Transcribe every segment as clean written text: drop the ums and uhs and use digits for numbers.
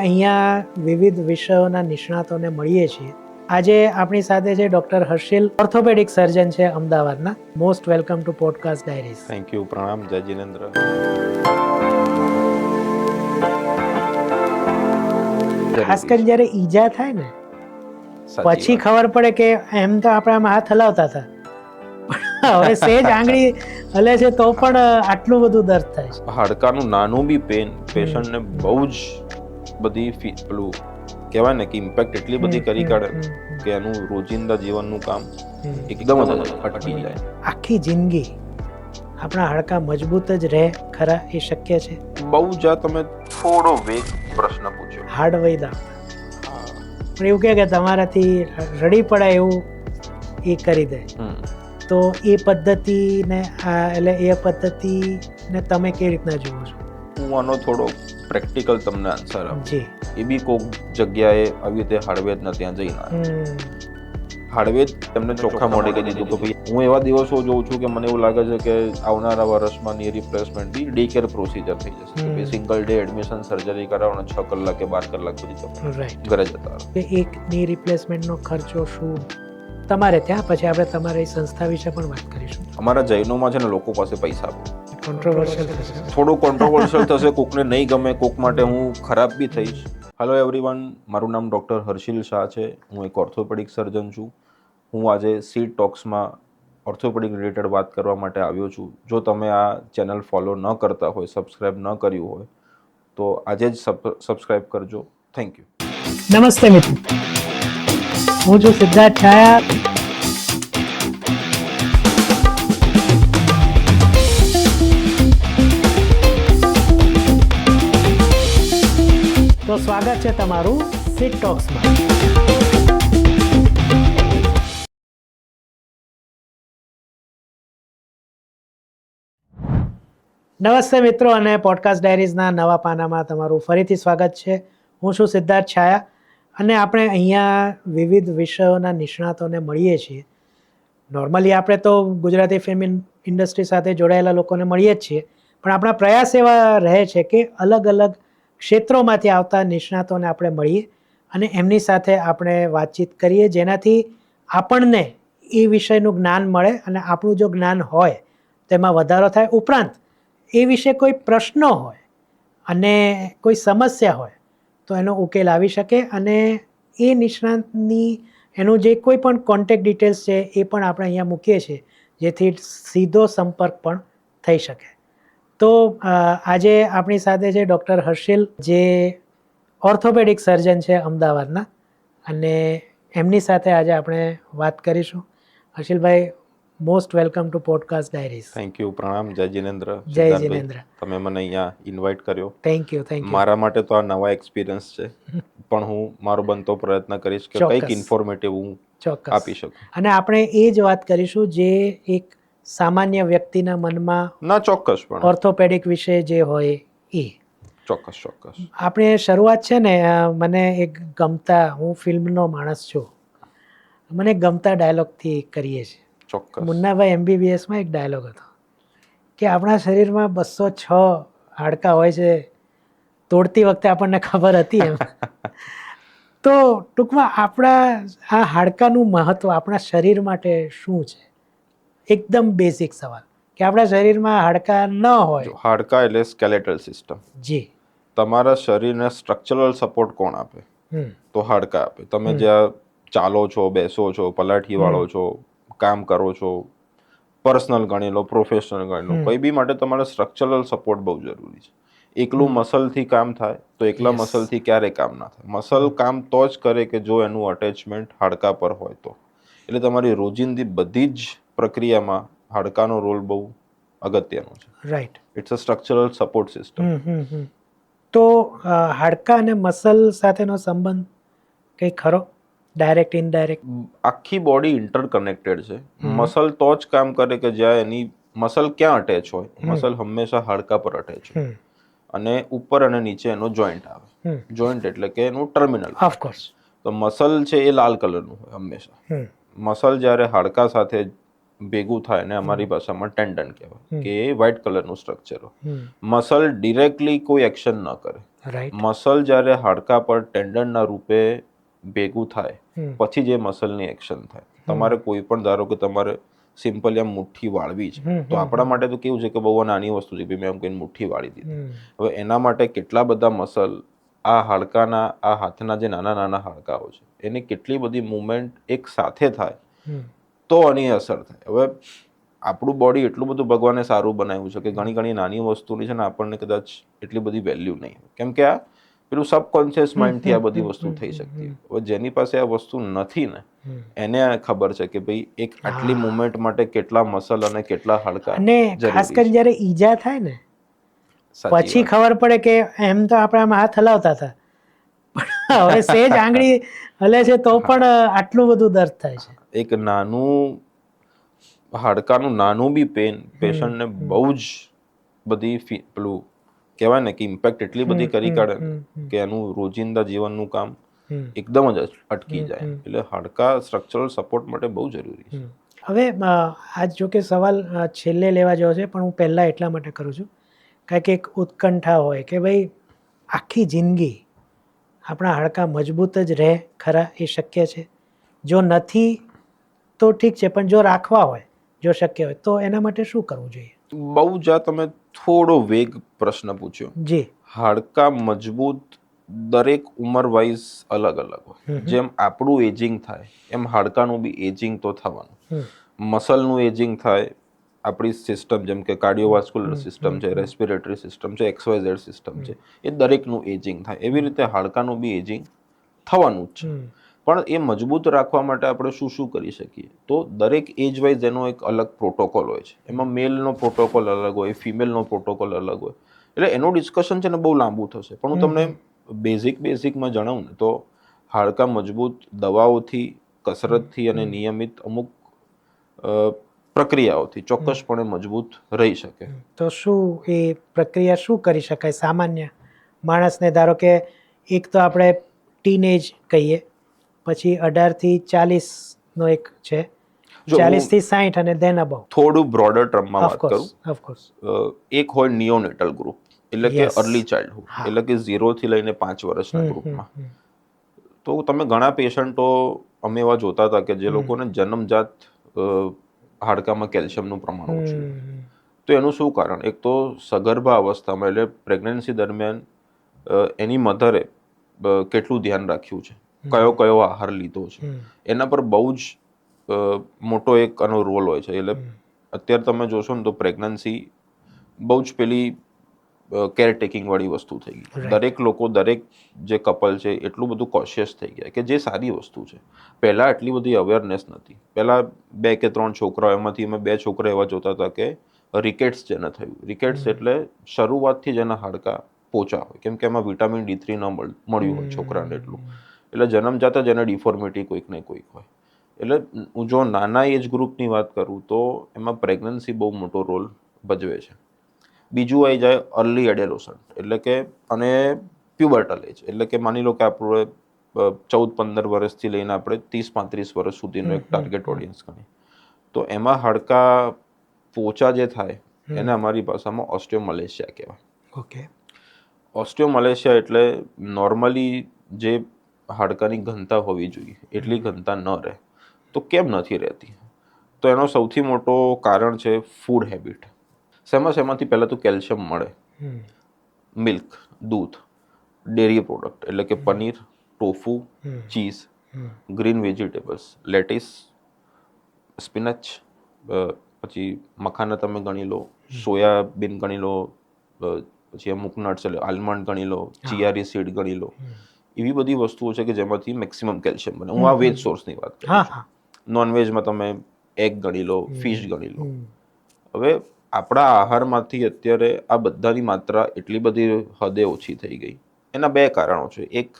અહીંયા વિવિધ વિષયોના નિષ્ણાતોને મળીએ છીએ. આજે આપણી સાથે છે ડોક્ટર હર્ષિલ, ઓર્થોપેડિક સર્જન છે અમદાવાદના. Most welcome to podcast diaries. Thank you. પ્રણામ. જય જિનેન્દ્ર. ખાસ કરીને જ્યારે ઈજા થાય ને પછી ખબર પડે કે એમ તો આપણે આમ હાથ હલાવતા હતા, હવે સેજ આંગળી હલે છે તો પણ આટલું બધું દર્દ થાય છે. હાડકાનું નાનું બી પેન પેશન્ટને બહુ જ બધી પેલું કહેવાય ને કે ઇમ્પેક્ટ એટલી બધી કરી કાઢે કે એનું રોજિંદા જીવનનું કામ એકદમ જ અટકી જાય. આખી જિંદગી આપણા હાડકા મજબૂત જ રહે ખરા? એ શક્ય છે? બહુ જ તમે થોડો વેગ પ્રશ્ન પૂછ્યો. હાર્ડ વૈદા પણ એવું કે તમારાથી રડી પડાય એવું એ કરી દે, તો એ પદ્ધતિને એટલે એ પદ્ધતિને તમે કેવી રીતના જુઓ છો? હું આનો થોડો પ્રેક્ટિકલ તમને આન્સર આપું. જી. એ બી કોઈક જગ્યાએ આવી રીતે હાડવેદના ત્યાં જઈને હાડવેદ તેમને ચોખ્ખા મોઢે કહી દીધું કે ભાઈ હું એવા દિવસો જોઉં છું કે મને એવું લાગે છે કે આવનારા વર્ષમાં ની રિપ્લેસમેન્ટ બી ડે કેર પ્રોસિજર થઈ જશે કે સિંગલ ડે એડમિશન સર્જરી કરાવવાનો 6 કલાક કે 12 કલાક પછી તમે ઘરે જતા રહો. એક ની રિપ્લેસમેન્ટનો ખર્ચો શું તમારે ત્યાં? પછી આપણે તમારી સંસ્થા વિશે પણ વાત કરીશું. અમારા જૈનોમાં છે ને લોકો પાસે પૈસા આપે. કોન્ટ્રોવર્શિયલ થશે, થોડું કોન્ટ્રોવર્શિયલ થશે, કોકને નહીં ગમે, કોક માટે હું ખરાબ બી થઈશ. હેલો એવરીવન, મારું નામ ડૉક્ટર હર્ષિલ શાહ છે. હું એક ઓર્થોપેડિક સર્જન છું. હું આજે સીડ ટોક્સમાં ઓર્થોપેડિક રિલેટેડ વાત કરવા માટે આવ્યો છું. જો તમે આ ચેનલ ફોલો ન કરતા હોય, સબસ્ક્રાઇબ ન કર્યું હોય તો આજે જ સબસ્ક્રાઇબ કરજો. Thank you. નમસ્તે મિત્રો, હું છું સિદ્ધાર્થ છાયા. તો સ્વાગત છે તમારું સીડ ટોક્સમાં. નમસ્તે મિત્રો, અને પોડકાસ્ટ ડાયરીઝના નવા પાનામાં તમારું ફરીથી સ્વાગત છે. હું છું સિદ્ધાર્થ છાયા, અને આપણે અહીંયા વિવિધ વિષયોના નિષ્ણાતોને મળીએ છીએ. નોર્મલી આપણે તો ગુજરાતી ફિલ્મ ઇન્ડસ્ટ્રી સાથે જોડાયેલા લોકોને મળીએ જ છીએ, પણ આપણા પ્રયાસ એવા રહે છે કે અલગ અલગ ક્ષેત્રોમાંથી આવતા નિષ્ણાતોને આપણે મળીએ અને એમની સાથે આપણે વાતચીત કરીએ, જેનાથી આપણને એ વિષયનું જ્ઞાન મળે અને આપણું જો જ્ઞાન હોય તેમાં વધારો થાય. ઉપરાંત એ વિશે કોઈ પ્રશ્નો હોય અને કોઈ સમસ્યા હોય તો એનો ઉકેલ આવી શકે, અને એ નિષ્ણાતની એનું જે કોઈ પણ કોન્ટેક્ટ ડિટેલ્સ છે એ પણ આપણે અહીંયા મૂકીએ છીએ, જેથી સીધો સંપર્ક પણ થઈ શકે. તો આજે આપણી સાથે છે ડૉક્ટર હર્ષિલ, જે ઓર્થોપેડિક સર્જન છે અમદાવાદના, અને એમની સાથે આજે આપણે વાત કરીશું. હર્ષિલભાઈ, most welcome to podcast diaries. Thank you. પ્રણામ. જય જિનેન્દ્ર. જય જિનેન્દ્ર. તમે મને અહીંયા ઇન્વાઇટ કર્યો. Thank you. Thank you. મારા માટે તો આ નવા એક્સપિરિયન્સ છે, પણ હું મારો બનતો પ્રયત્ન કરીશ કે કંઈક ઇન્ફોર્મેટિવ હું આપી શકું. અને આપણે એ જ વાત કરીશું જે એક સામાન્ય વ્યક્તિના મનમાં ના ચોક્કસ પણ ઓર્થોપેડિક વિશે જે હોય એ. ચોક્કસ. આપણે શરૂઆત છે ને, મને એક ગમતા, હું ફિલ્મનો માણસ છું, મને ગમતા ડાયલોગથી કરીએ છીએ. ચોક્કસ. મુન્નાભાઈ MBBSમાં એક ડાયલોગ હતો કે આપણા શરીરમાં 206 હાડકાં હોય છે, તોડતી વખતે આપણને ખબર હતી એમ. તો ટૂંકમાં આપણા આ હાડકાનું મહત્વ આપણા શરીર માટે શું છે? એકદમ બેઝિક સવાલ કે આપણા શરીરમાં હાડકાં ન હોય. હાડકાં એટલે સ્કેલેટલ સિસ્ટમ. જી. તમારા શરીરને સ્ટ્રક્ચરલ સપોર્ટ કોણ આપે? તો હાડકાં આપે. તમે જ્યાં ચાલો છો, બેસો છો, પલાઠી વાળો છો, કામ કરો છો, પર્સનલ ગણી લો, પ્રોફેશનલ ગણી લો, કોઈ બી માટે તમારે સ્ટ્રક્ચરલ સપોર્ટ બહુ જરૂરી છે. એકલું મસલથી કામ થાય તો એકલા મસલથી ક્યારેય કામ ના થાય. મસલ કામ તો જ કરે કે જો એનું અટેચમેન્ટ હાડકા પર હોય તો. એટલે તમારી રોજિંદી બધી જ પ્રક્રિયામાં હાડકાનો રોલ બહુ અગત્યનો છે. Right. It's a structural support system. તો હાડકાં અને મસલ સાથેનો સંબંધ કંઈ ખરો? Direct, indirect? આખી બોડી ઇન્ટરકનેક્ટેડ છે. મસલ તો જ કામ કરે કે જ્યાં એની મસલ ક્યાં અટેચ હોય. મસલ હંમેશા હાડકા પર અટેચ હોય, અને ઉપર અને નીચે એનો જોઈન્ટ આવે. જોઈન્ટ એટલે કે એનું ટર્મિનલ. ઓફકોર્સ. તો મસલ છે એ લાલ કલરનું હોય હંમેશા. મસલ જ્યારે હાડકા સાથે ભેગું થાય ને અમારી ભાષામાં ટેન્ડન કહેવાય કે એ વ્હાઇટ કલરનું સ્ટ્રક્ચર હોય. મસલ ડિરેક્ટલી કોઈ એક્શન ન કરે, રાઈટ. મસલ જ્યારે હાડકા પર ટેન્ડનના રૂપે ભેગું થાય પછી જે મસલની એક્શન થાય. તમારે કોઈ પણ ધારો કે તમારે સિમ્પલી આમ મુઠ્ઠી વાળવી છે તો આપણા માટે તો કેવું છે કે બહુ નાની વસ્તુ છે, મેં આમ કહીને મુઠ્ઠી વાળી દીધી. હવે એના માટે કેટલા બધા મસલ આ હાડકાના, આ હાથના જે નાના નાના હાડકાઓ છે એની કેટલી બધી મુવમેન્ટ એક સાથે થાય તો આની અસર થાય. હવે આપણું બોડી એટલું બધું ભગવાને સારું બનાવ્યું છે કે ઘણી ઘણી નાની વસ્તુની છે ને આપણને કદાચ એટલી બધી વેલ્યુ નહીં, કેમ કે આ પેલું સબકોન્શિયસ માઇન્ડથી આ બધી વસ્તુ થઈ શકતી. હવે જેની પાસે આ વસ્તુ નથી ને એને ખબર છે કે ભાઈ એક આટલી મુવમેન્ટ માટે કેટલા મસલ અને કેટલા હાડકા અને ખાસ કરીને જ્યારે ઈજા થાય ને પછી ખબર પડે કે એમ તો આપણે આમ હાથ હલાવતા હતા પણ હવે સેજ આંગળી હલે છે તો પણ આટલું બધું દર્દ થાય છે. એક નાનું હાડકાનું નાનું બી પેન પેશન્ટને બહુ જ બધી પેલું કહેવાય ને કે ઇમ્પેક્ટ એટલી બધી કરી કાઢે કે એનું રોજિંદા જીવનનું કામ એકદમ જ અટકી જાય. એટલે હાડકા સ્ટ્રક્ચરલ સપોર્ટ માટે બહુ જરૂરી છે. હવે આજ જો કે સવાલ છેલ્લે લેવા જેવો છે પણ હું પહેલાં એટલા માટે કરું છું કારણ કે એક ઉત્કંઠા હોય કે ભાઈ આખી જિંદગી આપણા હાડકાં મજબૂત જ રહે ખરા, એ શક્ય છે? જો નથી તો ઠીક છે પણ જો રાખવા હોય, જો શક્ય હોય તો એના માટે શું કરવું જોઈએ? બહુ જ તમે થોડો વેગ પ્રશ્ન પૂછ્યો. જી. હાડકા મજબૂત દરેક ઉંમર વાઇઝ અલગ અલગ હોય. જેમ આપણું એજિંગ થાય એમ હાડકાનું બી એજિંગ તો થવાનું. મસલનું એજિંગ થાય, આપણી સિસ્ટમ જેમ કે કાર્ડિયોવાસ્ક્યુલર સિસ્ટમ છે, રેસ્પિરેટરી સિસ્ટમ છે, XYZ સિસ્ટમ છે, એ દરેકનું એજિંગ થાય. એવી રીતે હાડકાનું બી એજિંગ થવાનું જ છે. પણ એ મજબૂત રાખવા માટે આપણે શું શું કરી શકીએ? તો દરેક એજ વાઇઝ એનો એક અલગ પ્રોટોકોલ હોય છે. એમાં મેલનો પ્રોટોકોલ અલગ હોય, ફિમેલનો પ્રોટોકોલ અલગ હોય. એટલે એનું ડિસ્કશન છે ને બહુ લાંબુ થશે. પણ હું તમને બેઝિકમાં જણાવું ને તો હાડકા મજબૂત દવાઓથી, કસરતથી અને નિયમિત અમુક પ્રક્રિયાઓથી ચોક્કસપણે મજબૂત રહી શકે. તો શું એ પ્રક્રિયા શું કરી શકાય સામાન્ય માણસને? ધારો કે એક તો આપણે ટીનેજ કહીએ, પછી 18 થી 40 નો એક છે, 40 થી 60 અને ધેન અબવ. થોડું બ્રોડર ટર્મમાં વાત કરું. ઓફકોર્સ. એક હોય નિયોનેટલ ગ્રુપ, એટલે કે અર્લી ચાઇલ્ડહુડ, એટલે કે 0 થી લઈને 5 વર્ષના ગ્રુપમાં. તો તમે ઘણા પેશન્ટો અમે એવા જોતા હતા કે જે લોકોને જન્મજાત હાડકામાં કેલ્શિયમનું પ્રમાણ ઓછું. તો એનું શું કારણ? એક તો સગર્ભા અવસ્થામાં એટલે પ્રેગ્નન્સી દરમિયાન એની મધરે કેટલું ધ્યાન રાખ્યું છે, કયો કયો આહાર લીધો છે, એના પર બહુ જ મોટો એક આનો રોલ હોય છે. એટલે અત્યારે તમે જોશો ને તો પ્રેગ્નન્સી બહુ જ પેલી કેરટેકિંગ વાળી વસ્તુ થઈ ગઈ. દરેક લોકો, દરેક જે કપલ છે એટલું બધું કોશિયસ થઈ ગયા કે જે સારી વસ્તુ છે. પહેલા એટલી બધી અવેરનેસ નથી. પહેલા 2 કે 3 છોકરાઓ, એમાંથી અમે 2 છોકરા એવા જોતા હતા કે રિકેટ્સ જેને થયું. રિકેટ્સ એટલે શરૂઆતથી જેના હાડકા પોચા હોય, કેમ કે એમાં વિટામિન D3 ન મળ્યું હોય છોકરાને એટલું. એટલે જન્મજાત જ એને ડિફોર્મિટી કોઈક ને કોઈક હોય. એટલે હું જો નાના એજ ગ્રુપની વાત કરું તો એમાં પ્રેગ્નન્સી બહુ મોટો રોલ ભજવે છે. બીજું આવી જાય અર્લી એડોલેસન્ટ, એટલે કે અને પ્યુબર્ટલ એજ, એટલે કે માની લો કે આપણે 14-15 વર્ષથી લઈને આપણે 30-35 વર્ષ સુધીનો એક ટાર્ગેટ ઓડિયન્સ ગણીએ. તો એમાં હાડકા પોચા જે થાય એને અમારી ભાષામાં ઓસ્ટિયોમલેશિયા કહેવાય. ઓકે. ઓસ્ટિયોમલેશિયા એટલે નોર્મલી જે હાડકાની ઘનતા હોવી જોઈએ એટલી ઘનતા ન રહે. તો કેમ નથી રહેતી? તો એનો સૌથી મોટો કારણ છે ફૂડ હેબિટ. શેમાંથી પહેલાં તો કેલ્શિયમ મળે? મિલ્ક, દૂધ, ડેરી પ્રોડક્ટ એટલે કે paneer, tofu, cheese, green vegetables, lattice, spinach, પછી મખાના તમે ગણી લો, સોયાબીન ગણી લો, પછી અમુક નટ્સ એટલે આલમંડ ગણી લો, ચિયારી સીડ ગણી લો. એવી બધી વસ્તુઓ છે કે જેમાંથી મેક્સિમમ કેલ્શિયમ બને. હું આ વેજ સોર્સની વાત કરું છું. નોનવેજમાં તમે એગ ગણી લો, ફિશ ગણી લો. હવે આપણા આહારમાંથી અત્યારે આ બધાની માત્રા એટલી બધી હદે ઓછી થઈ ગઈ. એના 2 કારણો છે. એક,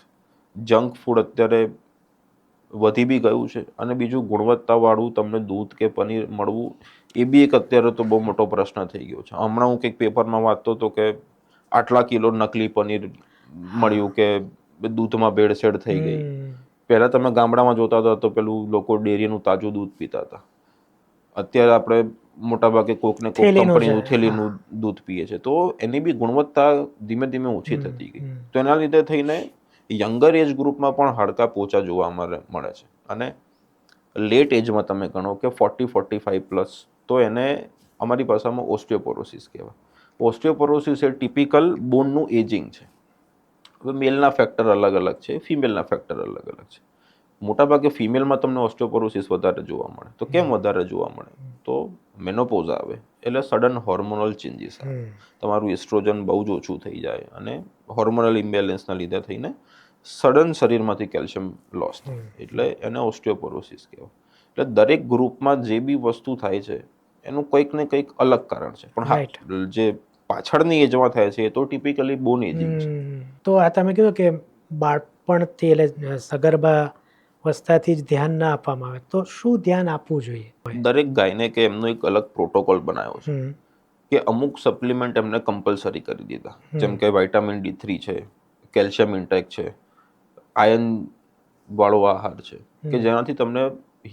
જંક ફૂડ અત્યારે વધી બી ગયું છે, અને બીજું ગુણવત્તાવાળું તમને દૂધ કે પનીર મળવું એ બી એક અત્યારે તો બહુ મોટો પ્રશ્ન થઈ ગયો છે. હમણાં હું કંઈક પેપરમાં વાંચતો હતો કે આટલા કિલો નકલી પનીર મળ્યું કે દૂધમાં ભેળસેળ થઈ ગઈ. પહેલાં તમે ગામડામાં જોતા હતા તો પેલું લોકો ડેરીનું તાજું દૂધ પીતા હતા. અત્યારે આપણે મોટાભાગે કોઈક ને કોઈક થેલીનું કંપનીનું છે, થેલીનું દૂધ પીએ છે, તો એની બી ગુણવત્તા ધીમે ધીમે ઓછી થતી ગઈ. તો એના લીધે થઈને યંગર એજ ગ્રુપમાં પણ હાડકાં પોચા જોવા મળે છે. અને લેટ એજમાં તમે ગણો કે 40-45 પ્લસ, તો એને અમારી ભાષામાં ઓસ્ટિયોપોરોસિસ કહેવાય. ઓસ્ટિયોપોરોસિસ એ ટિપિકલ બોનનું એજિંગ છે. હવે મેલના ફેક્ટર અલગ અલગ છે, ફિમેલના ફેક્ટર અલગ અલગ છે. મોટાભાગે ફિમેલમાં તમને ઓસ્ટિયોપોરોસિસ વધારે જોવા મળે. તો કેમ વધારે જોવા મળે? તો મેનોપોઝ આવે એટલે સડન હોર્મોનલ ચેન્જીસ આવે, તમારું એસ્ટ્રોજન બહુ જ ઓછું થઈ જાય અને હોર્મોનલ ઇમ્બેલેન્સના લીધે થઈને સડન શરીરમાંથી કેલ્શિયમ લોસ થાય, એટલે એને ઓસ્ટિયોપોરોસિસ કહેવાય. એટલે દરેક ગ્રુપમાં જે બી વસ્તુ થાય છે એનું કંઈક ને કંઈક અલગ કારણ છે, પણ હા, જે પાછળની એજમાં થાય છે એ તો ટિપિકલી બોન એજિંગ છે. તો આ તમે કીધું કે બાળપણથી એટલે સગર્ભા અવસ્થાથી જ ધ્યાન ના આપવામાં આવે, તો શું ધ્યાન આપવું જોઈએ? દરેક ગાયને કે એમનો એક અલગ પ્રોટોકોલ બનાવ્યો છે કે અમુક સપ્લિમેન્ટ એમને કમ્પલસરી કરી દીધા, જેમ કે વિટામિન D3 છે, કેલ્શિયમ ઇન્ટેક છે, આયર્ન વાળો આહાર છે, કે જેનાથી તમને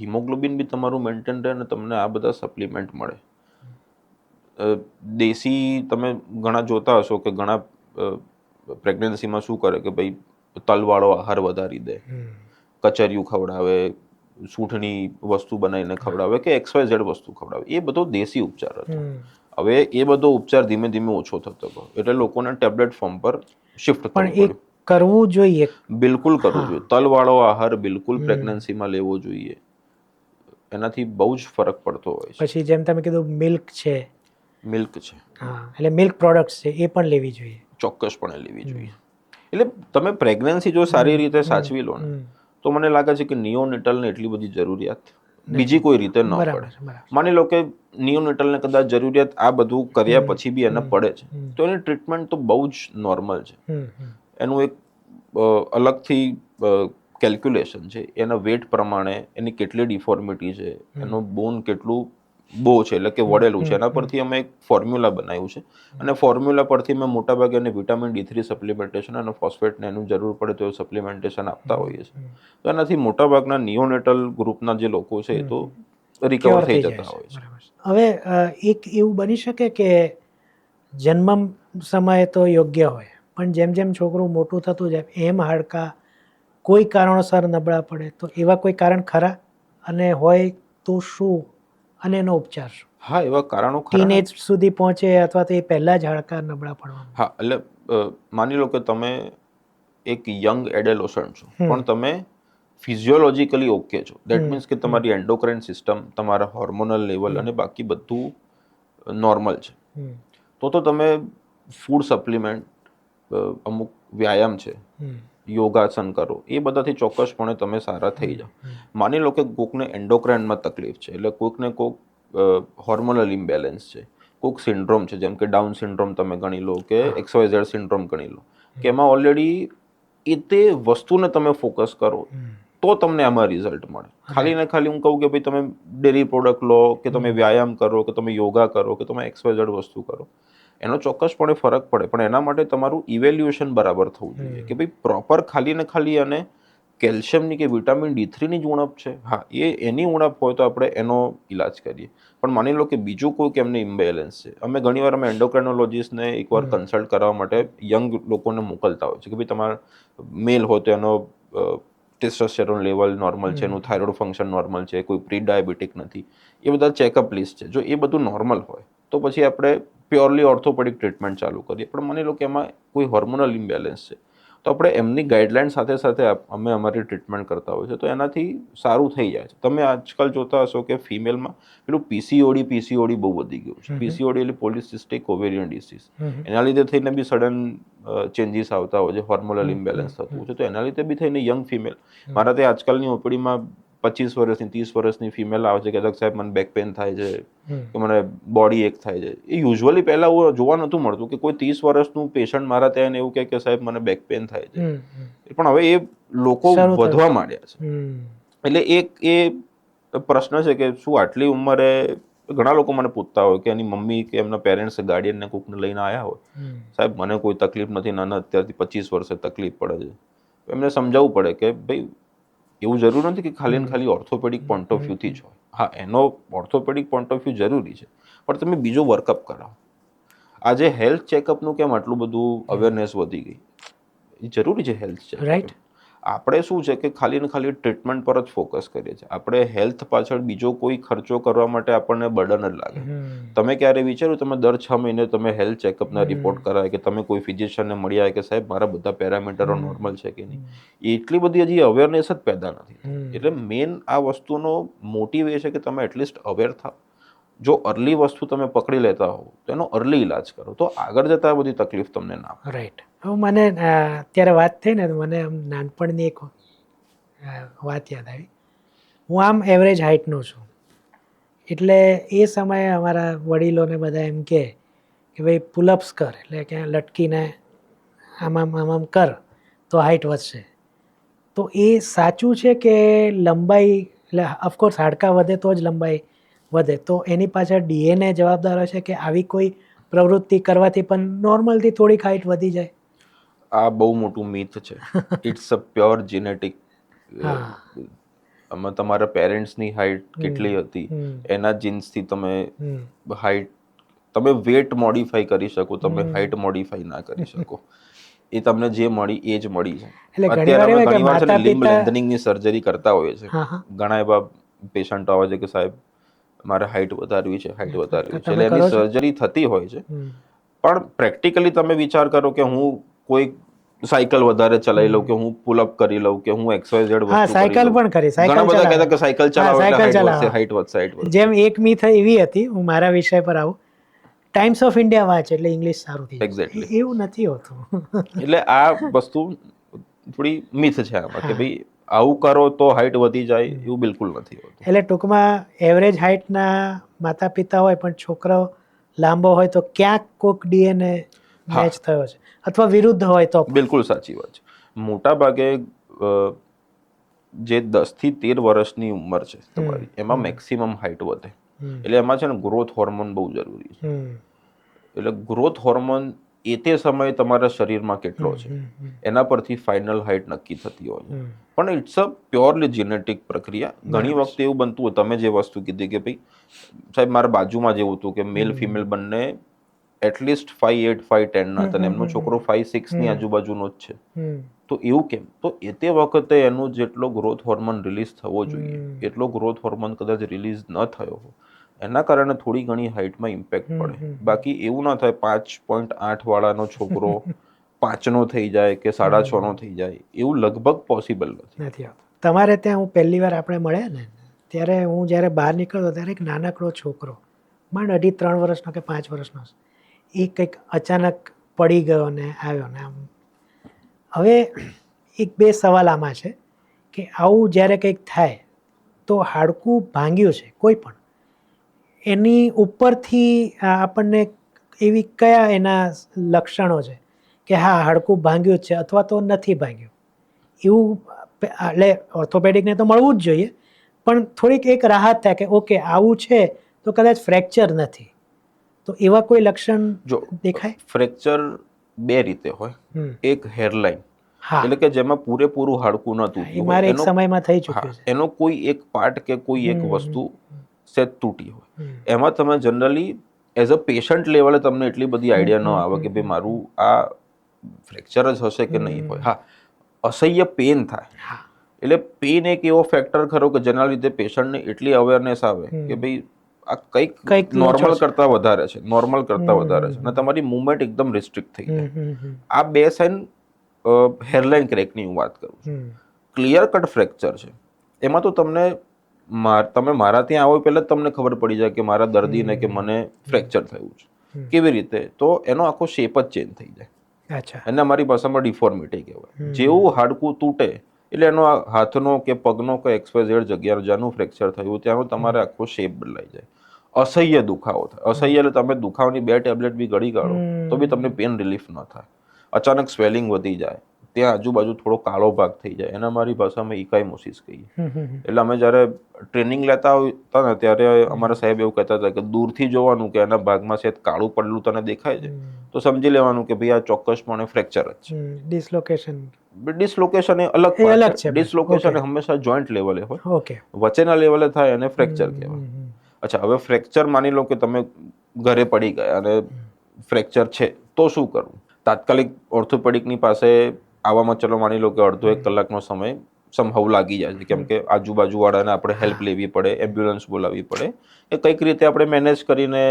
હિમોગ્લોબિન બી તમારું મેન્ટેન રહે અને તમને આ બધા સપ્લિમેન્ટ મળે. દેશી તમે ઘણા જોતા હશો કે ઘણા પ્રેગ્નન્સીમાં શું કરે કે ભાઈ તલવાળો આહાર વધારી દે, કચરિયું ખવડાવે, સૂંઠની વસ્તુ બનાવીને ખવડાવે કે XYZ વસ્તુ ખવડાવે. એ બધો દેશી ઉપચાર હતો. હવે એ બધો ઉપચાર ધીમે ધીમે ઓછો થતો ગયો, એટલે લોકોને ટેબ્લેટ ફોર્મ પર શિફ્ટ થવું પડ્યું. કરવું જોઈએ, બિલકુલ કરવું જોઈએ. તલવાળો આહાર બિલકુલ પ્રેગ્નન્સીમાં લેવો જોઈએ, એનાથી બહુ જ ફરક પડતો હોય છે. પછી જેમ તમે કીધું મિલ્ક છે, એટલે મિલ્ક પ્રોડક્ટ્સ છે, એ પણ લેવી જોઈએ, ચોક્કસપણે લેવી જોઈએ. એટલે તમે પ્રેગ્નન્સી જો સારી રીતે સાચવી લો ને, તો મને લાગે છે કે નિયોનેટલને એટલી બધી જરૂરિયાત બીજી કોઈ રીતે ન પડે. માની લો કે નિયોનેટલને કદાચ જરૂરિયાત આ બધું કર્યા પછી બી એને પડે છે, તો એની ટ્રીટમેન્ટ તો બહુ જ નોર્મલ છે. એનું એક અલગથી કેલ્ક્યુલેશન છે, એના વેટ પ્રમાણે એની કેટલી ડિફોર્મિટી છે, એનું બોન કેટલું બહુ છે એટલે કે વળેલું છે, એના પરથી અમે એક ફોર્મ્યુલા બનાવ્યું છે. અને ફોર્મ્યુલા પરથી અમે મોટાભાગે એને વિટામિન D3 સપ્લિમેન્ટેશન અને ફોસ્ફેટને એનું જરૂર પડે તો સપ્લિમેન્ટેશન આપતા હોઈએ છીએ. તો એનાથી મોટાભાગના નિયોનેટલ ગ્રુપના જે લોકો છે એ તો રિકવર થઈ જતા હોય છે. હવે એક એવું બની શકે કે જન્મ સમયે તો યોગ્ય હોય, પણ જેમ જેમ છોકરું મોટું થતું જાય એમ હાડકાં કોઈ કારણોસર નબળા પડે, તો એવા કોઈ કારણ ખરા? અને હોય તો શું, અને એનો ઉપચાર શું? હા, એવા કારણો ખરા. ટીનેજ સુધી પહોંચે અથવા તો એ પહેલા જ હાડકાં નબળા પડવા? હા, એટલે માની લો કે તમે એક યંગ એડોલેસન્ટ છો, પણ તમે ફિઝિયોલોજીકલી ઓકે છો. દેટ મીન્સ કે તમારી એન્ડોક્રાઇન સિસ્ટમ, તમારા હોર્મોનલ લેવલ અને બાકી બધું નોર્મલ છે. તો તમે ફૂડ સપ્લિમેન્ટ, અમુક વ્યાયામ છે, યોગાસન કરો, એ બધાથી ચોક્કસપણે તમે સારા થઈ જાઓ. માની લો કે કોઈકને એન્ડોક્રાઇનમાં તકલીફ છે, એટલે કોઈકને કોઈક હોર્મોનલ ઇમ્બેલેન્સ છે, કોઈક સિન્ડ્રોમ છે, જેમ કે ડાઉન સિન્ડ્રોમ તમે ગણી લો કે XYZ સિન્ડ્રોમ ગણી લો, કે એમાં ઓલરેડી એ તે વસ્તુને તમે ફોકસ કરો તો તમને આમાં રિઝલ્ટ મળે. ખાલી ને ખાલી હું કહું કે ભાઈ તમે ડેરી પ્રોડક્ટ લો, કે તમે વ્યાયામ કરો, કે તમે યોગા કરો, કે તમે XYZ વસ્તુ કરો, એનો ચોક્કસપણે ફરક પડે, પણ એના માટે તમારું ઇવેલ્યુએશન બરાબર થવું જોઈએ કે ભાઈ પ્રોપર ખાલી ને ખાલી અને કેલ્શિયમની કે વિટામિન D3ની જ ઉણપ છે. હા, એની ઉણપ હોય તો આપણે એનો ઈલાજ કરીએ, પણ માની લો કે બીજું કોઈક એમને ઇમ્બેલેન્સ છે. અમે ઘણીવાર અમે એન્ડોક્રાઇનોલોજીસ્ટને એકવાર કન્સલ્ટ કરવા માટે યંગ લોકોને મોકલતા હોય છે કે ભાઈ તમારા મેલ હોય તો એનો ટેસ્ટોસ્ટેરોન લેવલ નોર્મલ છે, એનું થાઇરોઇડ ફંક્શન નોર્મલ છે, કોઈ પ્રી ડાયાબિટીક નથી, એ બધા ચેકઅપ લિસ્ટ છે. જો એ બધું નોર્મલ હોય તો પછી આપણે પ્યોરલી ઓર્થોપેડિક ટ્રીટમેન્ટ ચાલુ કરીએ. પણ માની લો કે એમાં કોઈ હોર્મોનલ ઇમ્બેલેન્સ છે, તો આપણે એમની ગાઈડલાઇન સાથે સાથે અમે અમારી ટ્રીટમેન્ટ કરતા હોય છે, તો એનાથી સારું થઈ જાય છે. તમે આજકાલ જોતા હશો કે ફિમેલમાં પેલું PCOD બહુ વધી ગયું છે. PCOD એટલે પોલિસિસ્ટિક ઓવેરિયન ડિસીઝ. એના લીધે થઈને બી સડન ચેન્જીસ આવતા હોય છે, હોર્મોનલ ઇમ્બેલેન્સ થતું હોય છે, તો એના લીધે બી થઈને યંગ ફિમેલ, મારા ત્યાં આજકાલની ઓપીડીમાં 25 વર્ષની 30 વર્ષની ફિમેલ આવે છે કે સાહેબ મને બેક પેન થાય છે, કે મને બોડી એક થાય છે. એ યુઝ્યુઅલી પહેલા એવું જોવા નહોતું મળતું કે કોઈ 30 વર્ષનું પેશન્ટ મારા ત્યાં એવું કહે કે સાહેબ મને બેક પેન થાય છે, પણ હવે એ લોકો વધવા માંડ્યા છે. એટલે એક એ પ્રશ્ન છે કે શું આટલી ઉંમરે ઘણા લોકો મને પૂછતા હોય કે એની મમ્મી કે એમના પેરેન્ટ્સ ગાર્ડિયનને કોઈકને લઈને આવ્યા હોય, સાહેબ મને કોઈ તકલીફ નથી, નાના અત્યારથી 25 વર્ષે તકલીફ પડે છે. એમને સમજાવવું પડે કે ભાઈ એવું જરૂર નથી કે ખાલી ને ખાલી ઓર્થોપેડિક પોઈન્ટ ઓફ વ્યૂથી જ હોય. હા, એનો ઓર્થોપેડિક પોઈન્ટ ઓફ વ્યૂ જરૂરી છે, પણ તમે બીજો વર્કઅપ કરાવો. આજે હેલ્થ ચેકઅપનું કેમ આટલું બધું અવેરનેસ વધી ગઈ? એ જરૂરી છે હેલ્થ ચેકઅપ. રાઈટ. આપણે શું છે કે ખાલી ને ખાલી ટ્રીટમેન્ટ પર જ ફોકસ કરીએ છીએ. આપણે હેલ્થ પાછળ બીજો કોઈ ખર્ચો કરવા માટે આપણને બર્ડન જ લાગે. તમે ક્યારે વિચાર્યું તમે દર 6 મહિને તમે હેલ્થ ચેકઅપના રિપોર્ટ કરાય કે તમે કોઈ ફિઝિશિયનને મળી આવે કે સાહેબ મારા બધા પેરામીટરો નોર્મલ છે કે નહીં? એટલી બધી હજી અવેરનેસ જ પેદા નથી. એટલે મેઇન આ વસ્તુનો મોટિવ એ છે કે તમે એટલીસ્ટ અવેર થાઓ. જો અર્લી વસ્તુ તમે પકડી લેતા હો તો એનો અર્લી ઇલાજ કરો, તો આગળ જતા આ બધી તકલીફ તમને ના પડે. રાઈટ. હવે મને અત્યારે વાત થઈ ને તો મને આમ નાનપણની એક વાત યાદ આવી. હું આમ એવરેજ હાઇટનો છું, એટલે એ સમયે અમારા વડીલોને બધા એમ કે ભાઈ પુલઅપ્સ કર, એટલે કે લટકીને આમ કર તો હાઇટ વધશે. તો એ સાચું છે કે લંબાઈ, એટલે ઓફકોર્સ હાડકાં વધે તો જ લંબાઈ વધે, તો એની પાછળ ડીએનએ જવાબદાર હોય છે કે આવી કોઈ પ્રવૃત્તિ કરવાથી પણ નોર્મલથી થોડીક હાઇટ વધી જાય? આ બહુ મોટું મિથ છે. It's a pure genetic. આમાં તમારા પેરેન્ટ્સની હાઇટ કેટલી હતી, એના જીન્સથી તમે હાઇટ, તમે વેટ મોડિફાઈ કરી શકો, તમે હાઇટ મોડિફાઈ ના કરી શકો. એ તમને જે મળી એ જ મળી છે. અત્યારે અમે ઘણીવાર છે ને લિમ્બ લેન્થનિંગની સર્જરી કરતા હોઈએ છીએ. ઘણા એવા પેશન્ટ આવે છે કે સાહેબ મારે હાઇટ વધારવી છે, હાઇટ વધારવી છે, એટલે એની સર્જરી થતી હોય છે. પણ પ્રેક્ટિકલી તમે વિચાર કરો કે હું કોઈ સાયકલ વધારે ચલાવી લઉં, કે હું પુલઅપ કરી લઉં, કે હું XYZ વસ્તુ કરી લઉં. સાયકલ પણ કરી, ઘણા બધા કહેતા કે સાયકલ ચલાવો એટલે હાઇટ વધશે, હાઇટ વધશે, હાઇટ વધશે. જેમ એક મીથ એવી હતી, હું મારા વિષય પર આવું, ટાઈમ્સ ઓફ ઇન્ડિયા વાંચ એટલે ઇંગ્લિશ સારું થઈ જાય. એક્ઝેક્ટલી. એવું નથી હોતું. એટલે આ વસ્તુ થોડી મિથ છે આમાં કે ભાઈ આવું કરો તો હાઇટ વધી જાય, એવું બિલકુલ નથી હોતું. એટલે ટૂંકમાં એવરેજ હાઇટના માતા પિતા હોય પણ છોકરો લાંબો હોય તો ક્યાંક કોક ડીએનએ મેચ થયો છે, અથવા વિરુદ્ધ હોય તો. બિલકુલ સાચી વાત છે. મોટા ભાગે જે 10 થી 13 વર્ષની ઉંમર છે તમારી, એમાં મેક્સિમમ હાઇટ વધે. એટલે એમાં છે ને ગ્રોથ હોર્મોન બહુ જરૂરી છે. એટલે ગ્રોથ હોર્મોન એ તે સમયે તમારા શરીરમાં કેટલો છે એના પરથી ફાઇનલ હાઇટ નક્કી થતી હોય છે. પણ ઇટ્સ અ પ્યોરલી જીનેટિક પ્રક્રિયા. ઘણી વખત એવું બનતું હોય, તમે જે વસ્તુ કીધી કે ભાઈ સાહેબ મારા બાજુમાં જેવું હતું કે મેલ ફિમેલ બંને એટલીસ્ટ 5'8", 5'10" ના હતા, એમનો છોકરો 5'6" ની આજુબાજુનો જ છે. તો એવું કેમ? તો એ તે વખતે એનો જેટલો ગ્રોથ હોર્મોન રિલીઝ થવો જોઈએ એટલો ગ્રોથ હોર્મોન કદાચ રિલીઝ ન થયો હોય, એના કારણે થોડી ઘણી હાઇટમાં ઇમ્પેક્ટ પડે. બાકી એવું ના થાય 5.8 વાળાનો છોકરો 5નો થઈ જાય કે 6.5નો થઈ જાય, એવું લગભગ પોસિબલ નથી. તમારે ત્યાં હું પહેલી વાર આપણે મળ્યા ને ત્યારે હું જ્યારે બહાર નીકળતો ત્યારે એક નાનકડો છોકરો, માંડ 2.5-3 વર્ષનો કે 5 વર્ષનો, એ કંઈક અચાનક પડી ગયો ને આવ્યો ને આમ. હવે એક બે સવાલ આમાં છે કે આવું જ્યારે કંઈક થાય તો હાડકું ભાંગ્યું છે કોઈ પણ, એની ઉપરથી આપણને એવી કયા એના લક્ષણો છે કે હા હાડકું ભાંગ્યું છે અથવા તો નથી ભાંગ્યું, એવું એટલે ઓર્થોપેડિકને તો મળવું જ જોઈએ, પણ થોડીક એક રાહત થાય કે ઓકે આવું છે તો કદાચ ફ્રેક્ચર નથી, તો એવા કોઈ લક્ષણ જો દેખાય? ફ્રેક્ચર બે રીતે હોય. એક હેરલાઇન, એટલે કે જેમાં પૂરેપૂરું હાડકું ન તૂટ્યું હોય, એક સમયમાં થઈ ચૂક્યું છે, એનો કોઈ એક પાર્ટ કે કોઈ એક વસ્તુ સેજ તૂટી હોય. એમાં તમે જનરલી એઝ અ પેશન્ટ લેવલે તમને એટલી બધી આઈડિયા ન આવે કે ભાઈ મારું આ ફ્રેક્ચર જ હશે કે નહીં હોય. હા, અસહ્ય પેન થાય. એટલે પેન એક એવો ફેક્ટર ખરો કે જેના લીધે પેશન્ટને એટલી અવેરનેસ આવે કે ભાઈ આ કંઈક નોર્મલ કરતા વધારે છે, નોર્મલ કરતા વધારે છે, અને તમારી મૂવમેન્ટ એકદમ રિસ્ટ્રિક્ટ થઈ જાય. આ બે સાઇન હેરલાઇન ક્રેકની હું વાત કરું છું. ક્લિયર કટ ફ્રેક્ચર છે એમાં તો તમે મારા ત્યાં આવો પહેલા જ તમને ખબર પડી જાય કે મારા દર્દીને કે મને ફ્રેક્ચર થયું છે. કેવી રીતે? તો એનો આખો શેપ જ ચેન્જ થઈ જાય, એને અમારી ભાષામાં ડિફોર્મિટી કહેવાય. જેવું હાડકું તૂટે એટલે એનો હાથનો કે પગનો કે XYZ જગ્યા જ્યાંનું ફ્રેક્ચર થયું ત્યાંનો તમારે આખો શેપ બદલાઈ જાય. અસહ્ય દુખાવો થાય. અસહ્ય એટલે તમે દુખાવાની 2 ટેબ્લેટ બી ગળી કાઢો તો બી તમને પેન રિલીફ ન થાય. અચાનક સ્વેલિંગ વધી જાય, ત્યાં આજુબાજુ થોડો કાળો ભાગ થઈ જાય, એને અમારી ભાષામાં ઇકાઇમોસિસ કહીએ. એટલે અમે જ્યારે ટ્રેનિંગ લેતા હતા ને ત્યારે અમારા સાહેબ એવું કહેતા હતા કે દૂરથી જોવાનું કે એના ભાગમાં છે કાળું પડેલું તને દેખાય છે તો સમજી લેવાનું કે ભાઈ આ ચોક્કસપણે ફ્રેક્ચર જ છે. ડિસલોકેશન એ અલગ છે. ડિસલોકેશન હંમેશા જોઈન્ટ લેવલે હોય, વચ્ચેના લેવલે થાય અને ફ્રેક્ચર કહેવાય. અચ્છા, હવે ફ્રેક્ચર માની લો કે તમે ઘરે પડી ગયા અને ફ્રેક્ચર છે તો શું કરવું? તાત્કાલિક ઓર્થોપેડિકની પાસે આવવામાં ચલો માની લો કે અડધો 1 કલાકનો સમય સંભવ લાગી જાય છે, કેમ કે આજુબાજુવાળાને આપણે હેલ્પ લેવી પડે, એમ્બ્યુલન્સ બોલાવવી પડે, એ કંઈક રીતે આપણે મેનેજ કરીને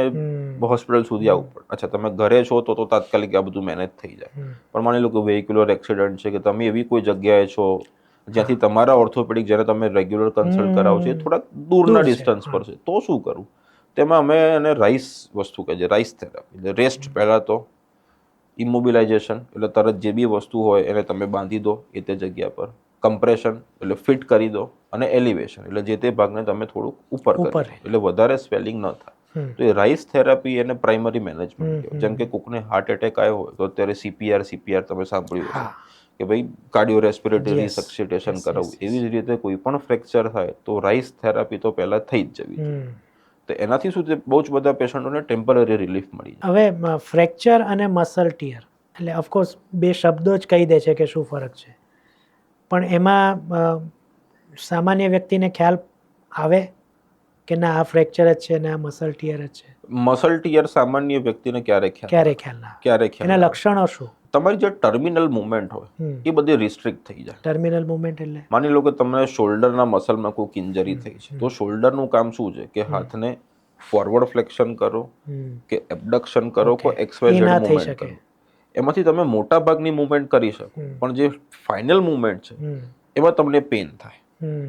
હોસ્પિટલ સુધી આવવું પડે. અચ્છા, તમે ઘરે છો તો તાત્કાલિક આ બધું મેનેજ થઈ જાય. પણ માની લો કે વેહિક્યુલર એક્સિડન્ટ છે કે તમે એવી કોઈ જગ્યાએ છો જ્યાંથી તમારા ઓર્થોપેડિક જેને તમે રેગ્યુલર કન્સલ્ટ કરાવો છો એ થોડાક દૂરના ડિસ્ટન્સ પર છે, તો શું કરવું? તેમાં અમે એને રાઇસ વસ્તુ કહે છે, રાઇસ થેરાપી. રેસ્ટ પહેલાં તો ઇમોબિલાઇઝેશન એટલે તરત જે બી વસ્તુ હોય એને તમે બાંધી દો એ તે જગ્યા પર, કમ્પ્રેશન એટલે ફિટ કરી દો, અને એલિવેશન એટલે જે તે ભાગને તમે થોડુંક ઉપર કરો એટલે વધારે સ્વેલિંગ ન થાય. તો એ રાઇસ થેરાપી એને પ્રાઇમરી મેનેજમેન્ટ કહેવાય. જેમ કે કોકને હાર્ટ એટેક આવ્યો હોય તો અત્યારે સીપીઆર તમે સાંભળ્યું હશે કે ભાઈ કાર્ડિયો રેસ્પિરેટરી રિસક્સિટેશન કરાવવું. એવી જ રીતે કોઈ પણ ફ્રેક્ચર થાય તો રાઇસ થેરાપી તો પહેલા થઈ જ જવી જોઈએ. તો એનાથી શું છે, બહુ જ બધા પેશન્ટોને ટેમ્પરરી રિલીફ મળી જાય. હવે ફ્રેક્ચર અને મસલ ટીયર એટલે ઓફકોર્સ બે શબ્દો જ કહી દે છે કે શું ફરક છે, પણ એમાં સામાન્ય વ્યક્તિને ખ્યાલ આવે કે ના આ ફ્રેક્ચર જ છે ને આ મસલ ટીયર જ છે? મસલ ટીયર સામાન્ય વ્યક્તિને ક્યારે ખ્યાલ ના. એના લક્ષણો શું? તમારી જે ટર્મિનલ મુવમેન્ટ હોય એ બધી રિસ્ટ્રિક્ટ થઈ જાય. ટર્મિનલ મુવમેન્ટ એટલે માની લો કે તમને શોલ્ડરના મસલમાં કોઈક ઇન્જરી થઈ છે તો શોલ્ડરનું કામ શું છે કે હાથને ફોરવર્ડ ફ્લેક્શન કરો કે એબડક્શન કરો કે XYZ મુવમેન્ટ કરો. એમાંથી તમે મોટા ભાગની મુવમેન્ટ કરી શકો, પણ જે ફાઇનલ મુવમેન્ટ છે એમાં તમને પેન થાય.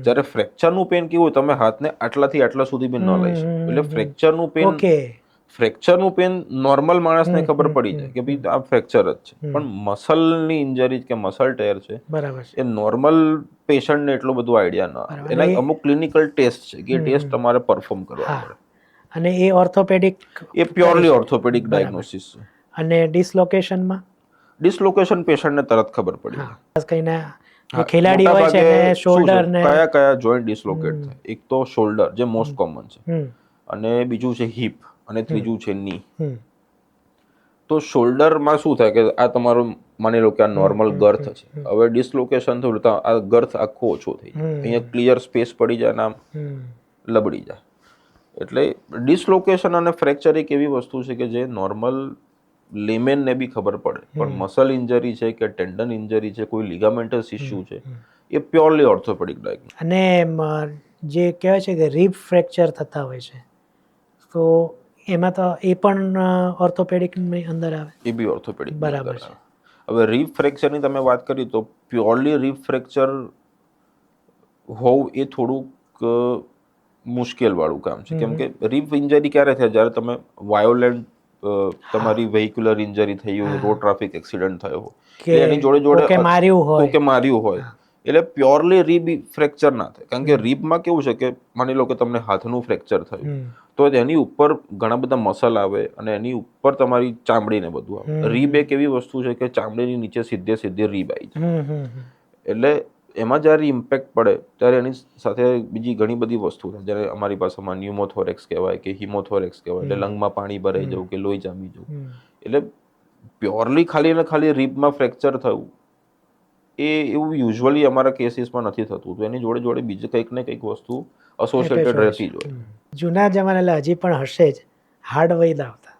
જ્યારે ફ્રેક્ચરનું પેન કેવું હોય, તમે હાથને આટલાથી આટલા સુધી બી ન લઈ શકો. એટલે ફ્રેક્ચરનું પેન નોર્મલ માણસને ખબર પડી જાય કે ભાઈ આ ફ્રેક્ચર જ છે, પણ મસલની ઇન્જરી કે મસલ ટેર છે એ નોર્મલ પેશન્ટને એટલો બધો આઈડિયા ન આવે. એના અમુક ક્લિનિકલ ટેસ્ટ છે કે ટેસ્ટ તમારે પરફોર્મ કરવા પડે, અને એ ઓર્થોપેડિક એ પ્યોરલી ઓર્થોપેડિક ડાયગ્નોસિસ છે. અને ડિસલોકેશન પેશન્ટને તરત ખબર પડી જાય. ખાસ કરીને જે ખેલાડી હોય છે ને શોલ્ડર ને કયા જોઈન્ટ ડિસલોકેટ થાય? એક તો શોલ્ડર જે મોસ્ટ કોમન છે, અને બીજું છે હિપ, અને ત્રીજું છે ની. તો શોલ્ડરમાં શું થાય કે આ તમારું માની લો કે આ નોર્મલ ગર્થ છે, હવે ડિસલોકેશન થયું તો આ ગર્થ આખો ઓછો થઈ જાય, અહીંયા ક્લિયર સ્પેસ પડી જાય અને આમ લબડી જાય. એટલે ડિસલોકેશન અને ફ્રેક્ચર એક એવી વસ્તુ છે કે જે નોર્મલ લેમેનને બી ખબર પડે, પણ મસલ ઇન્જરી છે કે ટેન્ડન ઇન્જરી છે, કોઈ લિગામેન્ટસ ઇશ્યુ છે, એ પ્યોરલી ઓર્થોપેડિક ડાયગ્નોસિસ. અને જે કહેવાય છે કે રિબ ફ્રેક્ચર થતા હોય છે તો એમાં તો એ પણ ઓર્થોપેડિકની અંદર આવે? એ બી ઓર્થોપેડિક બરાબર છે. હવે રિબ ફ્રેક્ચરની તમે વાત કરી તો પ્યોરલી રિબ ફ્રેક્ચર હોવું એ થોડુંક મુશ્કેલ વાળું કામ છે, કેમ કે રિબ ઇન્જરી ક્યારે થાય? જ્યારે તમે વાયોલેન્ટ તમારી વેહિક્યુલર ઇન્જરી થઈ હોય, રોડ ટ્રાફિક એક્સિડન્ટ થયો હોય, એની જોડે માર્યું હોય, એટલે પ્યોરલી રિબ ફ્રેક્ચર ના થાય. કારણ કે રિબમાં કેવું છે કે માની લો કે તમને હાથનું ફ્રેક્ચર થયું તો એની ઉપર ઘણા બધા મસલ આવે અને એની ઉપર તમારી ચામડી ને બધું આવે. રિબ એક એવી વસ્તુ છે કે ચામડીની નીચે સીધે રિબ આવી જાય, એટલે એમાં જ્યારે ઇમ્પેક્ટ પડે ત્યારે એની સાથે બીજી ઘણી બધી વસ્તુ થાય, જ્યારે અમારી ભાષામાં ન્યુમોથોરેક્સ કહેવાય કે હિમોથોરેક્સ કહેવાય, એટલે લંગમાં પાણી ભરાઈ જવું કે લોહી જામી જવું. એટલે પ્યોરલી ખાલી ને ખાલી રિબમાં ફ્રેક્ચર થયું એ એવું યુઝ્યુઅલી અમારા કેસીસમાં નથી થતું. તો એની જોડે બીજી કંઈક ને કંઈક વસ્તુ એસોસિએટેડ રહેતી જ હોય. જૂના જમાના હજી પણ હશે જ હાર્ડ વૈદ આવતા,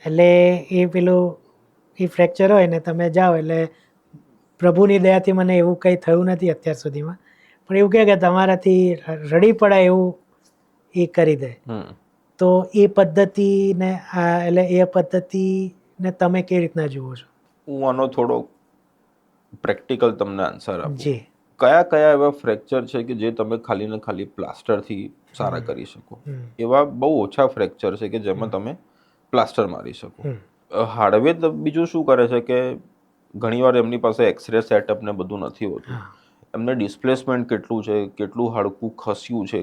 એટલે એ પેલું એ ફ્રેક્ચર હોય ને તમે જાઓ એટલે પ્રભુની દયાથી મને એવું કંઈ થયું નથી અત્યાર સુધીમાં, પણ એવું કહે કે તમારાથી રડી પડાય એવું એ કરી દે. તો એ પદ્ધતિને એટલે એ પદ્ધતિને તમે કેવી રીતના જુઓ છો? હું આનો થોડો પ્રેક્ટિકલ તમને આન્સર આપું. કયા એવા ફ્રેક્ચર છે કે જે તમે ખાલી ને ખાલી પ્લાસ્ટરથી સારા કરી શકો? એવા બહુ ઓછા ફ્રેક્ચર છે કે જેમાં તમે પ્લાસ્ટર મારી શકો. હાર્ડવેર બીજું શું કરે છે કે ઘણીવાર એમની પાસે એક્સરે સેટઅપ ને બધું નથી હોતું, એમને ડિસ્પ્લેસમેન્ટ કેટલું છે, કેટલું હાડકું ખસ્યું છે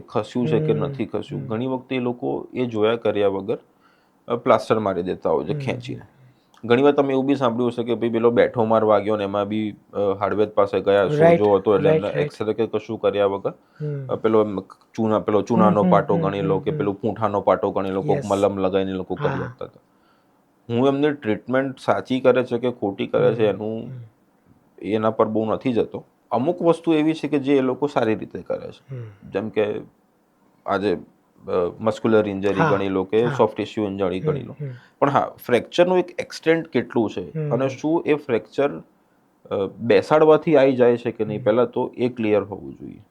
કે નથી ખસ્યું, ઘણી વખતે એ લોકો એ જોયા કર્યા વગર પ્લાસ્ટર મારી દેતા હોય છે ખેંચીને. ઘણી વાર તમે એવું બી સાંભળ્યું હશે કે ભાઈ પેલો બેઠો માર વાગ્યો ને એમાં બી હાર્ડવેર પાસે ગયા, Right, સોજો હતો એટલે right, એમને right. એક્સરે કે કશું કર્યા વગર હમ. પેલો ચૂનાનો પાટો હમ, ગણી લો કે પેલું પૂંઠાનો પાટો ગણી લો, કોક Yes. મલમ લગાવીને લોકો કરી હા. આપતા હતા. હું એમની ટ્રીટમેન્ટ સાચી કરે છે કે ખોટી કરે છે એનું એના પર બહુ નથી જતો. અમુક વસ્તુ એવી છે કે જે એ લોકો સારી રીતે કરે છે, જેમ કે આજે મસ્ક્યુલર ઇન્જરી હા, ગણી લો કે હા. સોફ્ટ ટિશ્યુ ઇન્જરી ગણી લો. પણ હા, ફ્રેક્ચરનું એક એક્સટેન્ટ કેટલું છે અને શું એ ફ્રેક્ચર બેસાડવાથી આવી જાય છે કે નહીં, પહેલા તો એ ક્લિયર હોવું જોઈએ.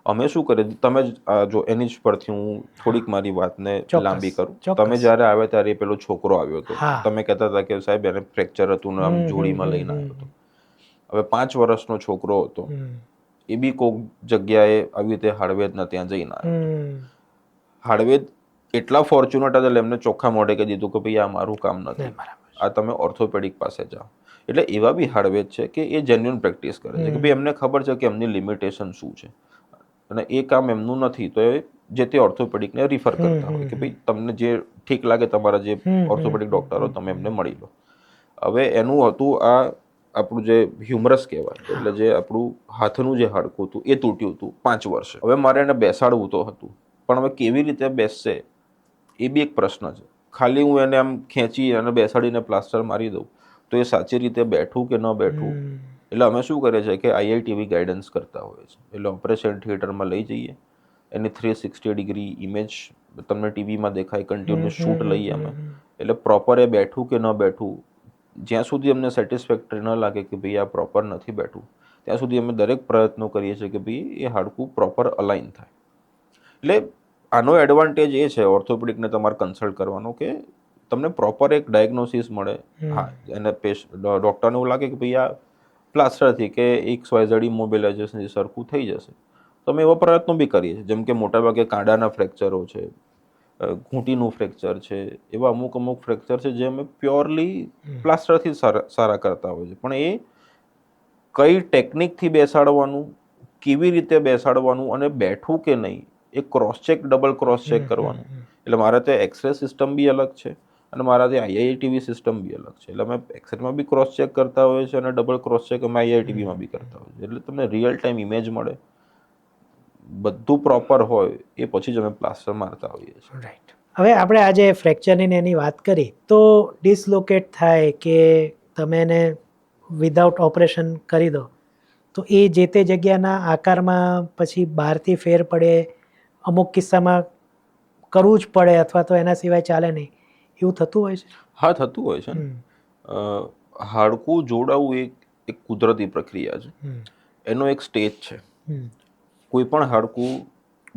અમે શું કરીએ, તમે જો એની જ પરથી હું થોડીક મારી વાતને ચોક્કસ, લાંબી કરું. ચોક્કસ. તમે જ્યારે આવ્યા ત્યારે એ પેલો છોકરો આવ્યો હતો, હા. તમે કહેતા હતા કે સાહેબ એને ફ્રેક્ચર હતું ને આમ જોડીમાં લઈને આવ્યો હતો. હવે 5 વર્ષનો છોકરો હતો, એ બી કોઈક જગ્યાએ આવી રીતે હળવેદના ત્યાં જઈને આવ્યો. હળવેદ એટલા ફોર્ચ્યુનેટ હતા એટલે એમને ચોખ્ખા મોઢે કહી દીધું કે ભાઈ આ મારું કામ નથી, આ તમે ઓર્થોપેડિક પાસે જાઓ. એટલે એવા બી હળવેદ છે કે એ જેન્યુઅન પ્રેક્ટિસ કરે છે કે ભાઈ એમને ખબર છે કે એમની લિમિટેશન શું છે અને એ કામ એમનું નથી, તો એ જે તે ઓર્થોપેડિકને રિફર કરતા હોય કે ભાઈ તમને જે ઠીક લાગે તમારા જે ઓર્થોપેડિક ડોક્ટરો તમે એમને મળી લો. હવે એનું હતું આ આપણું જે હ્યુમરસ કહેવાય, એટલે જે આપણું હાથનું જે હાડકું હતું એ તૂટ્યું હતું 5 વર્ષે. હવે મારે એને બેસાડવું તો હતું, પણ હવે કેવી રીતે બેસશે એ બી એક પ્રશ્ન છે. ખાલી હું એને આમ ખેંચી અને બેસાડીને પ્લાસ્ટર મારી દઉં તો એ સાચી રીતે બેઠું કે ન બેઠું. એટલે અમે શું કરીએ છીએ કે IITV ગાઈડન્સ કરતા હોઈએ છીએ. એટલે ઓપરેશન થિયેટરમાં લઈ જઈએ, એની 360 ડિગ્રી ઇમેજ તમને ટીવીમાં દેખાય, કન્ટિન્યુઅસ શૂટ લઈએ અમે. એટલે પ્રોપર એ બેઠું કે ન બેઠું, જ્યાં સુધી અમને સેટિસ્ફેક્ટરી ન લાગે કે ભાઈ આ પ્રોપર નથી બેઠું, ત્યાં સુધી અમે દરેક પ્રયત્નો કરીએ છીએ કે ભાઈ એ હાડકું પ્રોપર અલાઇન થાય. એટલે આનો એડવાન્ટેજ એ છે ઓર્થોપેડિકને તમારે કન્સલ્ટ કરવાનો કે તમને પ્રોપર એક ડાયગ્નોસિસ મળે. હા, એને ડૉક્ટરને એવું લાગે કે ભાઈ આ પ્લાસ્ટરથી કે XYZ ઇમોબિલાઇઝેશનથી સરખું થઈ જશે, તો અમે એવા પ્રયત્નો બી કરીએ છીએ. જેમ કે મોટાભાગે કાંડાના ફ્રેક્ચરો છે, ઘૂંટીનું ફ્રેક્ચર છે, એવા અમુક ફ્રેક્ચર છે જે અમે પ્યોરલી પ્લાસ્ટરથી સારા કરતા હોઈએ છીએ. પણ એ કઈ ટેકનિકથી બેસાડવાનું, કેવી રીતે બેસાડવાનું અને બેઠું કે નહીં એ ડબલ ક્રોસ ચેક કરવાનું. એટલે મારે તે એક્સરે સિસ્ટમ બી અલગ છે અને મારાથી IITV સિસ્ટમ બી અલગ છે. એટલે અમે એક્સરેમાં બી ક્રોસ ચેક કરતા હોઈએ છીએ અને ડબલ ક્રોસ ચેક અમે IITVમાં બી કરતા હોઈએ છીએ. એટલે તમને રિયલ ટાઈમ ઇમેજ મળે, બધું પ્રોપર હોય એ પછી જ અમે પ્લાસ્ટર મારતા હોઈએ છીએ. રાઈટ. હવે આપણે આજે ફ્રેક્ચરની ને એની વાત કરી, તો ડિસલોકેટ થાય કે તમે એને વિધાઉટ ઓપરેશન કરી દો તો એ જે તે જગ્યાના આકારમાં પછી બહારથી ફેર પડે, અમુક કિસ્સામાં કરવું જ પડે અથવા તો એના સિવાય ચાલે નહીં, એવું થતું હોય છે? હા, થતું હોય છે ને. હાડકું જોડાવું એક કુદરતી પ્રક્રિયા છે. એનો એક સ્ટેજ છે. કોઈ પણ હાડકું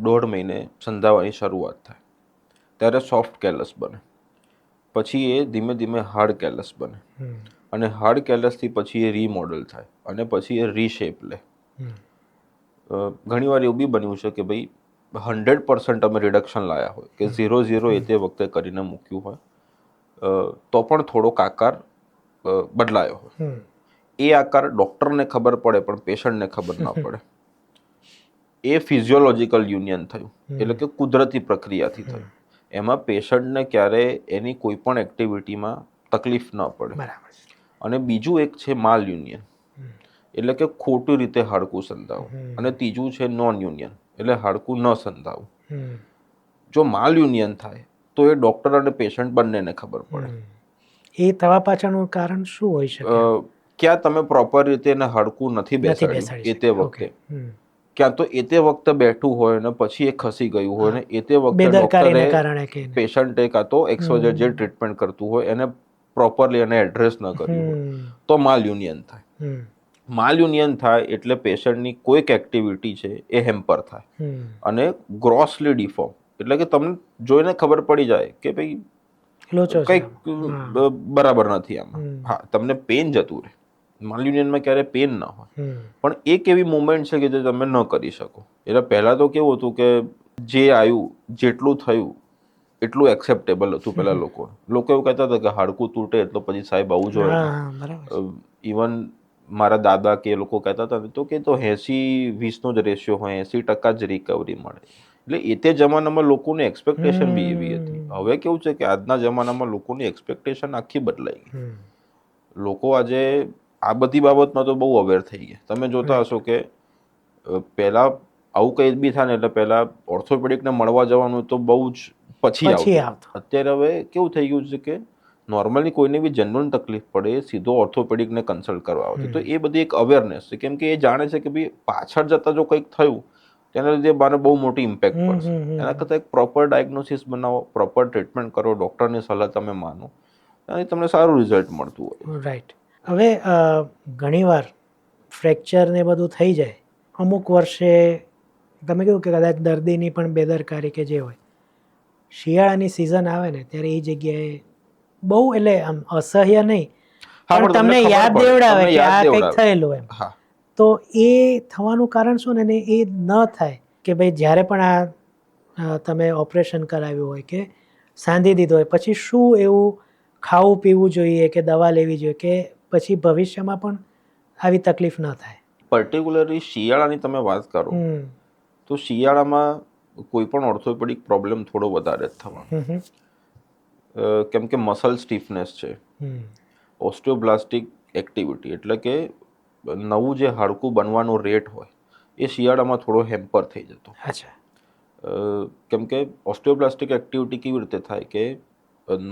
1.5 મહિને સંધાવાની શરૂઆત થાય ત્યારે સોફ્ટ કેલસ બને, પછી એ ધીમે ધીમે હાર્ડ કેલસ બને અને હાર્ડ કેલસથી પછી એ રીમોડલ થાય અને પછી એ રીશેપ લે. ઘણીવાર એવું બી બન્યું છે કે ભાઈ 100% અમે રિડક્શન લાયા હોય કે 0 એ તે વખતે કરીને મૂક્યું હોય, તો પણ થોડોક આકાર બદલાયો હોય. એ આકાર ડૉક્ટરને ખબર પડે પણ પેશન્ટને ખબર ના પડે. એ ફિઝિયોલોજિકલ યુનિયન થયું, એટલે કે કુદરતી પ્રક્રિયાથી થયું. એમાં પેશન્ટને ક્યારેય એની કોઈ પણ એક્ટિવિટીમાં તકલીફ ન પડે. અને બીજું એક છે માલ યુનિયન, એટલે કે ખોટી રીતે હાડકું સંધાવું. અને ત્રીજું છે નોન યુનિયન, એટલે હાડકું ન સંધાવું. જો માલ યુનિયન થાય તો એ ડૉક્ટર અને પેશન્ટ બંનેને ખબર પડે. એ થવા પાછળનું કારણ શું હોઈ શકે? ક્યાં તમે પ્રોપર રીતે એને હાડકું નથી બેસાડ્યું એ તે વખતે, ક્યાં તો એ તે વખતે બેઠું હોય ને પછી એ ખસી ગયું હોય ને એ તે વખતે ડૉક્ટરે પેશન્ટે કાં તો XYZ જે ટ્રીટમેન્ટ કરતું હોય એને પ્રોપરલી એને એડ્રેસ ન કર્યું હોય તો માલ યુનિયન થાય. માલ યુનિયન થાય એટલે પેશન્ટની કોઈક એક્ટિવિટી છે એ હેમ્પર થાય અને ગ્રોસલી ડિફોર્મ, એટલે કે તમને જોઈને ખબર પડી જાય કે ભાઈ કંઈક બરાબર નથી આમાં. હા, તમને પેન જતું રહે, માલ યુનિયનમાં ક્યારે પેન ના હોય, પણ એક એવી મુવમેન્ટ છે કે જે તમે ન કરી શકો. એટલે પહેલાં તો કેવું હતું કે જે આવ્યું જેટલું થયું એટલું એક્સેપ્ટેબલ હતું. પહેલા લોકો એવું કહેતા હતા કે હાડકું તૂટે તો પછી સાહેબ આવું જ હોય. ઇવન મારા દાદા કે એ લોકો કહેતા હતા તો કે 80-20 જ રેશિયો હોય, 80% જ રિકવરી મળે. એટલે એ તે જમાનામાં લોકોની એક્સપેક્ટેશન બી એવી હતી. હવે કેવું છે કે આજના જમાનામાં લોકોની એક્સપેક્ટેશન આખી બદલાઈ ગઈ. લોકો આજે આ બધી બાબતમાં તો બહુ અવેર થઈ ગયા. તમે જોતા હશો કે પહેલા આવું કંઈ બી થાય ને એટલે પહેલા ઓર્થોપેડિકને મળવા જવાનું તો બહુ જ પછી આવતું. અત્યારે હવે કેવું થઈ ગયું છે કે નોર્મલી કોઈને બી જનરલ તકલીફ પડે સીધો ઓર્થોપેડિકને કન્સલ્ટ કરવા આવે. તો એ બધી એક અવેરનેસ છે, કેમ કે એ જાણે છે કે ભાઈ પાછળ જતા જો કંઈક થયું તેના લીધે મારે બહુ મોટી ઇમ્પેક્ટ પડશે. એના કરતાં એક પ્રોપર ડાયગ્નોસિસ બનાવો, પ્રોપર ટ્રીટમેન્ટ કરો, ડૉક્ટરની સલાહ તમે માનો, અને તમને સારું રિઝલ્ટ મળતું હોય. રાઈટ. હવે ઘણીવાર ફ્રેક્ચર ને બધું થઈ જાય, અમુક વર્ષે તમે કહ્યું કે કદાચ દર્દીની પણ બેદરકારી કે જે હોય, શિયાળાની સિઝન આવે ને ત્યારે એ જગ્યાએ બહુ એટલે આમ અસહ્ય નહીં પણ તમને યાદ દેવડાવે કે આ કંઈક થયેલું એમ. તો એ થવાનું કારણ શું ને એ ન થાય કે ભાઈ જ્યારે પણ આ તમે ઓપરેશન કરાવ્યું હોય કે સાંધી દીધો હોય પછી શું એવું ખાવું પીવું જોઈએ કે દવા લેવી જોઈએ કે પછી ભવિષ્યમાં પણ આવી તકલીફ ન થાય? પર્ટિક્યુલરલી શિયાળાની તમે વાત કરો તો શિયાળામાં કોઈ પણ ઓર્થોપેડિક પ્રોબ્લેમ થોડો વધારે જ થવાનો, કેમ કે મસલ સ્ટીફનેસ છે, ઓસ્ટિયોબ્લાસ્ટિક એક્ટિવિટી એટલે કે નવું જે હાડકું બનવાનો રેટ હોય એ શિયાળામાં થોડો હેમ્પર થઈ જતો. કેમ કે ઓસ્ટિયોબ્લાસ્ટિક એક્ટિવિટી કેવી રીતે થાય કે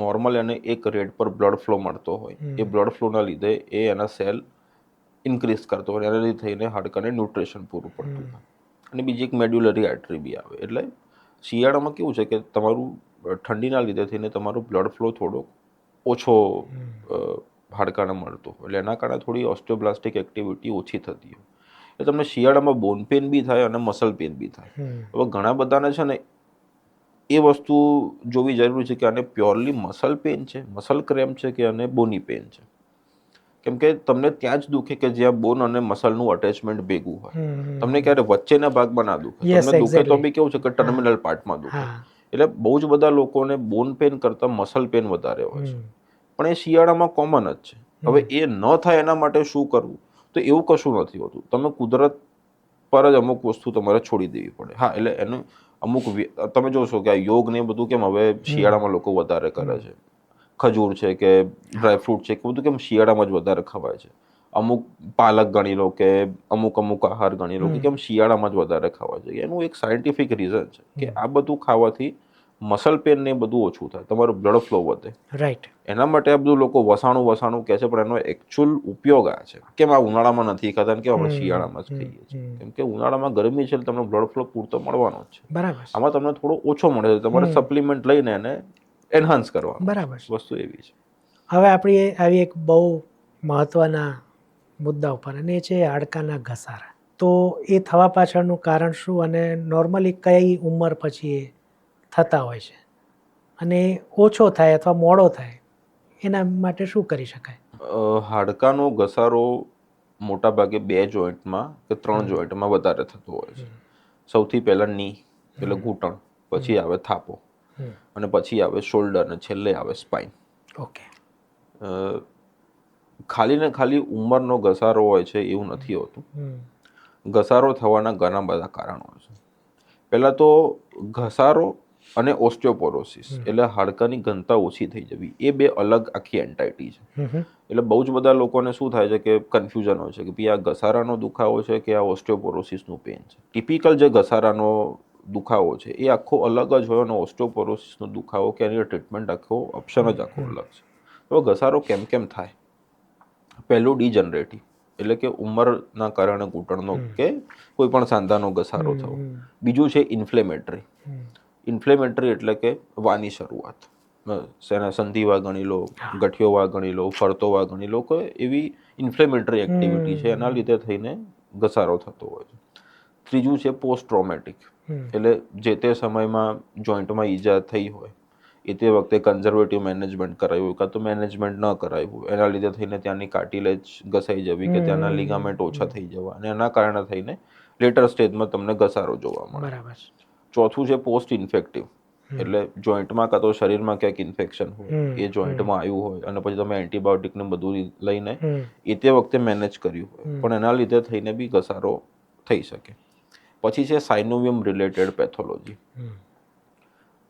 નોર્મલ એને એક રેટ પર બ્લડ ફ્લો મળતો હોય, એ બ્લડ ફ્લોના લીધે એ એના સેલ ઇન્ક્રીઝ કરતો હોય, એના લીધે થઈને હાડકાને ન્યુટ્રિશન પૂરું પડતું હોય. અને બીજી એક મેડ્યુલરી આર્ટરી બી આવે. એટલે શિયાળામાં કેવું છે કે તમારું ઠંડીના લીધે થઈને તમારું બ્લડ ફ્લો થોડો ઓછો હાડકાને મળતો હોય, એટલે એના કારણે થોડી ઓસ્ટિયોબ્લાસ્ટિક એક્ટિવિટી ઓછી થતી હોય. એટલે તમને શિયાળામાં બોન પેન બી થાય અને મસલ પેન બી થાય. હવે ઘણા બધાને છે ને એ વસ્તુ જોવી જરૂરી છે કે આને પ્યોરલી મસલ પેન છે, મસલ ક્રેમ્પ છે કે આને બોની પેન છે. કેમ કે તમને ત્યાં જ દુખે કે જ્યાં બોન અને મસલનું અટેચમેન્ટ ભેગું હોય. તમને ક્યારે વચ્ચેના ભાગમાં ના દુખે. તમને દુખે તો બી કેવું છે કે ટર્મિનલ પાર્ટમાં દુખે. એટલે બહુ જ બધા લોકોને બોન પેન કરતાં મસલ પેન વધારે હોય છે, પણ એ શિયાળામાં કોમન જ છે. હવે એ ન થાય એના માટે શું કરવું? તો એવું કશું નથી હોતું. તમે કુદરત પર જ અમુક વસ્તુ તમારે છોડી દેવી પડે. હા, એટલે એનું અમુક તમે જોશો કે આ યોગ ને બધું કેમ હવે શિયાળામાં લોકો વધારે કરે છે. ખજૂર છે કે ડ્રાયફ્રૂટ છે કે બધું કેમ શિયાળામાં જ વધારે ખવાય છે. અમુક પાલક ગણી લો કે અમુક આહાર ગણી લો કે કેમ શિયાળામાં જ વધારે ખાવા જોઈએ. એનું એક સાયન્ટિફિક રીઝન છે કે આ બધું ખાવાથી મસલ પેન ને બધું ઓછું થાય, તમારું બ્લડ ફ્લો વધે. રાઈટ. એના માટે આ બધું લોકો વસાણું કહે છે, પણ એનો એકચ્યુઅલ ઉપયોગ આ છે. કેમ આ ઉનાળામાં નથી ખાતા ને કેમ આપણે શિયાળામાં જ ખાઈએ છીએ? કેમ કે ઉનાળામાં ગરમી છે એટલે તમને બ્લડ ફ્લો પૂરતો મળવાનો જ છે. બરાબર. આમાં તમને થોડો ઓછો મળે છે, તમારે સપ્લિમેન્ટ લઈને એને એન્હાન્સ કરવાનું. બરાબર. વસ્તુ એવી છે. હવે આપણી આવી એક બહુ મહત્વના મુદ્દા ઉપર, અને એ છે હાડકાના ઘસારા. તો એ થવા પાછળનું કારણ શું અને નોર્મલી કઈ ઉંમર પછી એ થતા હોય છે, અને ઓછો થાય અથવા મોડો થાય એના માટે શું કરી શકાય? હાડકાનો ઘસારો મોટા ભાગે 2 જોઈન્ટમાં કે 3 જોઈન્ટમાં વધારે થતો હોય છે. સૌથી પહેલા ની એટલે ઘૂંટણ, પછી આવે થાપો, અને પછી આવે શોલ્ડર, અને છેલ્લે આવે સ્પાઇન. ઓકે. ખાલી ને ખાલી ઉંમરનો ઘસારો હોય છે એવું નથી હોતું. ઘસારો થવાના ઘણા બધા કારણો હોય છે. પહેલાં તો ઘસારો અને ઓસ્ટિયોપોરોસિસ એટલે હાડકાની ઘનતા ઓછી થઈ જવી, એ બે અલગ આખી એન્ટાઇટી છે. એટલે બહુ જ બધા લોકોને શું થાય છે કે કન્ફ્યુઝન હોય છે કે ભાઈ આ ઘસારાનો દુખાવો છે કે આ ઓસ્ટિયોપોરોસિસનું પેન છે. ટિપિકલ જે ઘસારાનો દુખાવો છે એ આખો અલગ જ હોય, અને ઓસ્ટિયોપોરોસિસનો દુખાવો કે એની ટ્રીટમેન્ટ આખો ઓપ્શન જ આખો અલગ છે. તો ઘસારો કેમ થાય? પહેલું ડિજનરેટિવ એટલે કે ઉંમરના કારણે ઘૂંટણનો કે કોઈ પણ સાંધાનો ઘસારો થવો. બીજું છે ઇન્ફ્લેમેટરી. ઇન્ફ્લેમેટરી એટલે કે વાની શરૂઆત, સંધિવા ગણી લો, ગઠિયોવા ગણી લો, ફરતોવા ગણી લો, કોઈ એવી ઇન્ફ્લેમેટરી એક્ટિવિટી છે એના લીધે થઈને ઘસારો થતો હોય છે. ત્રીજું છે પોસ્ટ ટ્રોમેટિક એટલે જે તે સમયમાં જોઈન્ટમાં ઈજા થઈ હોય, એ તે વખતે કન્ઝર્વેટિવ મેનેજમેન્ટ કરાયું હોય કાં તો મેનેજમેન્ટ ન કરાયું હોય, એના લીધે થઈને ત્યાંની કાર્ટિલેજ ઘસાઈ જવી કે ત્યાંના લિગામેન્ટ ઓછા થઈ જવા, અને એના કારણે થઈને લેટર સ્ટેજમાં તમને ઘસારો જોવા મળે. બરાબર. ચોથું છે પોસ્ટ ઇન્ફેક્ટિવ એટલે જોઈન્ટમાં કાં તો શરીરમાં ક્યાંક ઇન્ફેક્શન હોય, એ જોઈન્ટમાં આવ્યું હોય, અને પછી તમે એન્ટીબાયોટિકને બધું લઈને એ તે વખતે મેનેજ કર્યું હોય, પણ એના લીધે થઈને બી ઘસારો થઈ શકે. પછી છે સાયનોવિયમ રિલેટેડ પેથોલોજી,